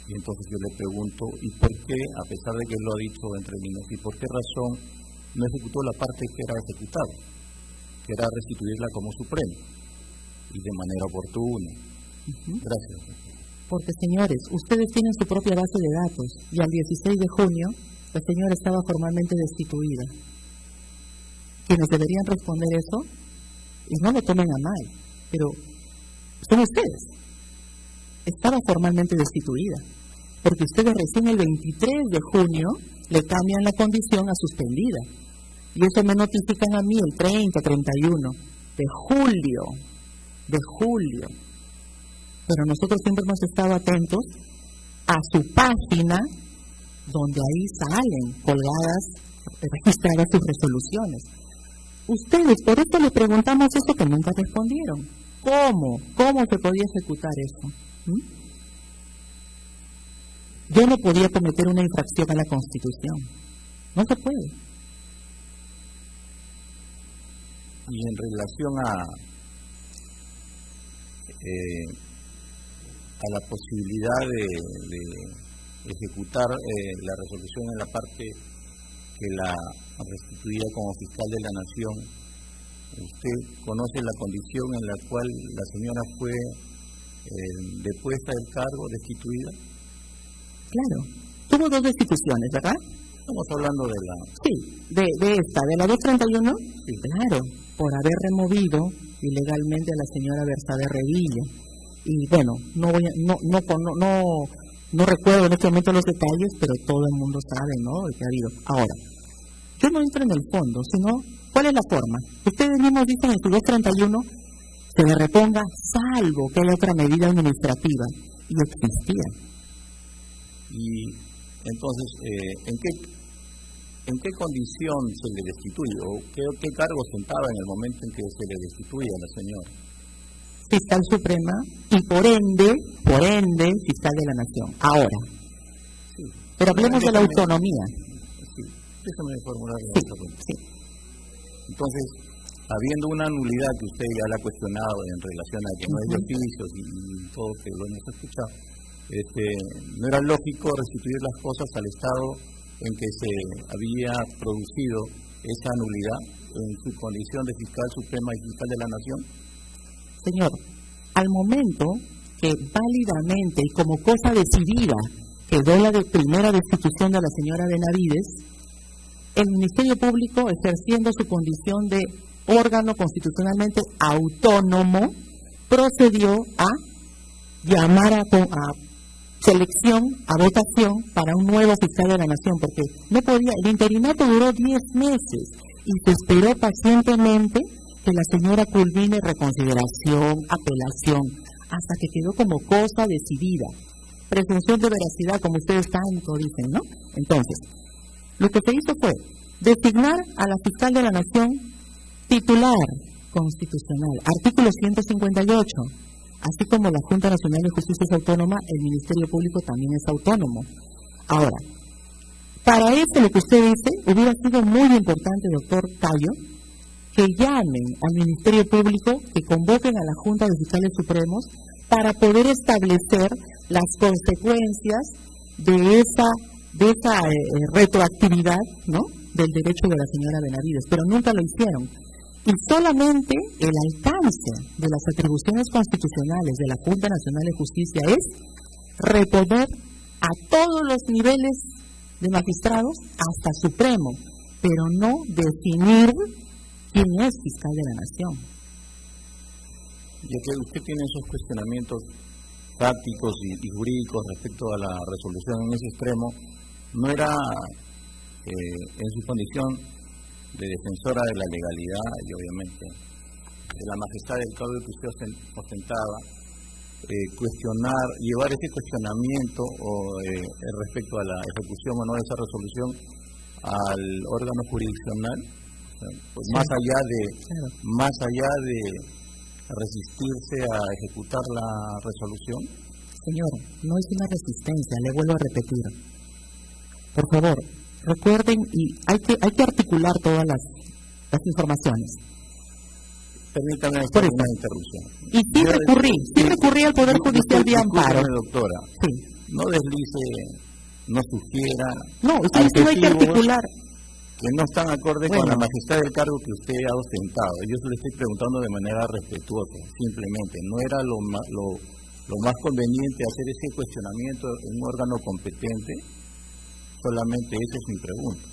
Speaker 6: Y entonces yo le pregunto, ¿y por qué, a pesar de que él lo ha dicho entre líneas, y por qué razón no ejecutó la parte que era ejecutable, que era restituirla como supremo, y de manera oportuna? Gracias.
Speaker 3: Porque, señores, ustedes tienen su propia base de datos, y al 16 de junio la señora estaba formalmente destituida. Quienes deberían responder eso, y no lo tomen a mal, pero son ustedes. Estaba formalmente destituida, porque ustedes recién el 23 de junio le cambian la condición a suspendida. Y eso me notifican a mí el 30, 31 de julio. Pero nosotros siempre hemos estado atentos a su página, donde ahí salen colgadas, registradas sus resoluciones. Ustedes, por eso le preguntamos eso que nunca respondieron. ¿Cómo se podía ejecutar eso? Yo no podía cometer una infracción a la Constitución. No se puede.
Speaker 6: Y en relación a la posibilidad de ejecutar la resolución en la parte que la restituía como fiscal de la Nación, ¿usted conoce la condición en la cual la señora fue depuesta del cargo, destituida?
Speaker 3: Claro, tuvo dos destituciones, ¿verdad?
Speaker 6: Estamos hablando de la...
Speaker 3: Sí, de esta, de la 231, sí, claro, por haber removido ilegalmente a la señora Bersabe Revilla. Y bueno, no recuerdo en este momento los detalles, pero todo el mundo sabe, ¿no?, el que ha habido. Ahora, yo no entro en el fondo, sino, ¿cuál es la forma? Ustedes mismos dicen en su 231, se le reponga, salvo que haya otra medida administrativa, y existía.
Speaker 6: Y entonces, ¿en qué condición se le destituye? ¿O qué cargo sentaba en el momento en que se le destituye a la señora?
Speaker 3: Fiscal Suprema y por ende, fiscal de la Nación. Ahora, sí. Pero hablemos de la autonomía.
Speaker 6: Sí, déjame formular la pregunta.
Speaker 3: Sí.
Speaker 6: Entonces, habiendo una nulidad que usted ya la ha cuestionado en relación a que no hay oficios y todo que lo hemos escuchado, no era lógico restituir las cosas al estado en que se había producido esa nulidad en su condición de fiscal suprema y fiscal de la Nación.
Speaker 3: Señor, al momento que válidamente y como cosa decidida quedó la primera destitución de la señora Benavides, el Ministerio Público, ejerciendo su condición de órgano constitucionalmente autónomo, procedió a llamar a selección, a votación para un nuevo fiscal de la Nación, porque no podía, el interinato duró 10 meses y se esperó pacientemente que la señora culmine reconsideración, apelación, hasta que quedó como cosa decidida. Presunción de veracidad, como ustedes tanto dicen, ¿no? Entonces, lo que se hizo fue designar a la fiscal de la Nación titular constitucional, artículo 158. Así como la Junta Nacional de Justicia es autónoma, el Ministerio Público también es autónomo. Ahora, para esto lo que usted dice, hubiera sido muy importante, doctor Cayo, que llamen al Ministerio Público, que convoquen a la Junta de Fiscales Supremos para poder establecer las consecuencias de esa retroactividad, ¿no?, del derecho de la señora Benavides, pero nunca lo hicieron. Y solamente el alcance de las atribuciones constitucionales de la Junta Nacional de Justicia es reponer a todos los niveles de magistrados hasta Supremo, pero no definir quién es fiscal de la Nación.
Speaker 6: Ya que usted tiene esos cuestionamientos tácticos y jurídicos respecto a la resolución en ese extremo, ¿no era en su condición de defensora de la legalidad y obviamente de la majestad del código que usted ostentaba, llevar ese cuestionamiento respecto a la ejecución o no de esa resolución al órgano jurisdiccional, pues sí. más allá de resistirse a ejecutar la resolución.
Speaker 3: Señor, no es una resistencia, le vuelvo a repetir. Por favor, recuerden, y hay que articular todas las informaciones.
Speaker 6: Permítame hacer una interrupción.
Speaker 3: Y sí recurrí al Poder Judicial de amparo.
Speaker 6: Doctora,
Speaker 3: sí.
Speaker 6: No deslice, no sugiera.
Speaker 3: No, usted no hay que articular.
Speaker 6: Que no están acordes con la majestad del cargo que usted ha ostentado. Yo se lo estoy preguntando de manera respetuosa, simplemente. No era lo más conveniente hacer ese cuestionamiento en un órgano competente. Solamente esa es mi pregunta.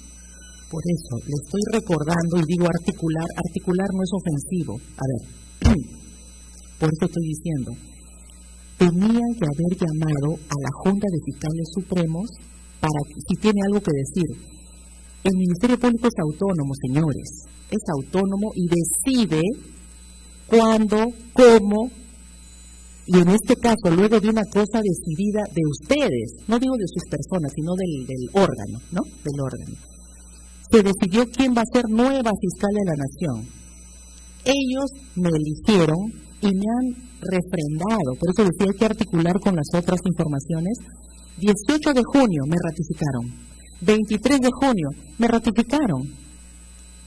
Speaker 3: Por eso, le estoy recordando y digo articular no es ofensivo. A ver, por eso estoy diciendo, tenían que haber llamado a la Junta de Fiscales Supremos para que, si tiene algo que decir. El Ministerio Público es autónomo, señores, es autónomo y decide cuándo, cómo, y en este caso, luego de una cosa decidida de ustedes, no digo de sus personas, sino del órgano, ¿no? Del órgano. Se decidió quién va a ser nueva fiscal de la Nación. Ellos me eligieron y me han refrendado, por eso decía hay que articular con las otras informaciones. 18 de junio me ratificaron, 23 de junio me ratificaron.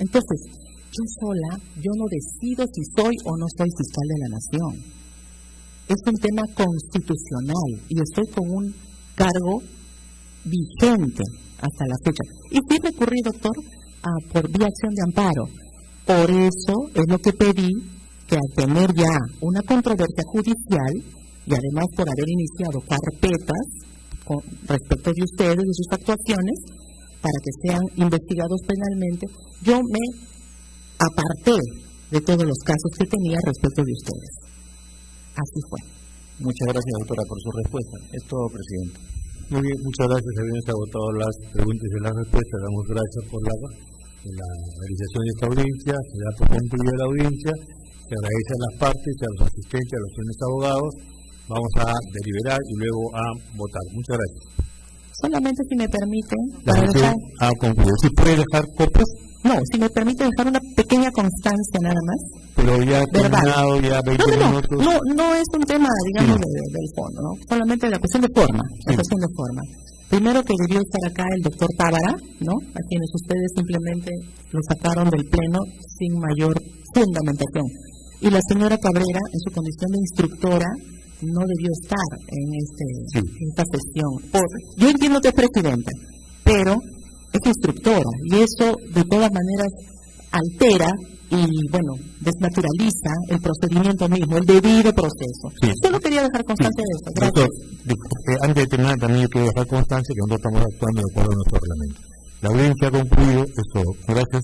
Speaker 3: Entonces, yo no decido si soy o no soy fiscal de la Nación. Es un tema constitucional y estoy con un cargo vigente hasta la fecha. Y sí recurrí, doctor, por vía acción de amparo. Por eso es lo que pedí, que al tener ya una controversia judicial y además por haber iniciado carpetas respecto de ustedes, de sus actuaciones, para que sean investigados penalmente, yo me aparté de todos los casos que tenía respecto de ustedes. Así fue.
Speaker 6: Muchas gracias, doctora, por su respuesta. Es todo, presidente.
Speaker 1: Muy bien, muchas gracias. Habían agotado las preguntas y las respuestas. Damos gracias por la realización de esta audiencia. Se da por concluida la audiencia. Se agradece a las partes, a los asistentes, a los señores abogados. Vamos a deliberar y luego a votar. Muchas gracias.
Speaker 3: Solamente si me permiten,
Speaker 1: la sesión ha concluido. ¿Si puede dejar copias?
Speaker 3: No, si me permite dejar una pequeña constancia nada más.
Speaker 1: Pero ya terminado, ya 20 minutos.
Speaker 3: No es un tema, digamos, del fondo, ¿no? Solamente la cuestión de forma, la cuestión de forma. Primero que debió estar acá el doctor Tábara, ¿no? A quienes ustedes simplemente lo sacaron del pleno sin mayor fundamentación. Y la señora Cabrera, en su condición de instructora, no debió estar en esta sesión. Yo entiendo que es presidenta, pero es instructora y eso de todas maneras altera y, bueno, desnaturaliza el procedimiento mismo, el debido proceso. Sí. Solo quería dejar constancia de eso. Gracias.
Speaker 1: Doctor, antes de terminar, también yo quiero dejar constancia que nosotros estamos actuando de acuerdo a nuestro reglamento. La audiencia ha concluido. Eso. Gracias.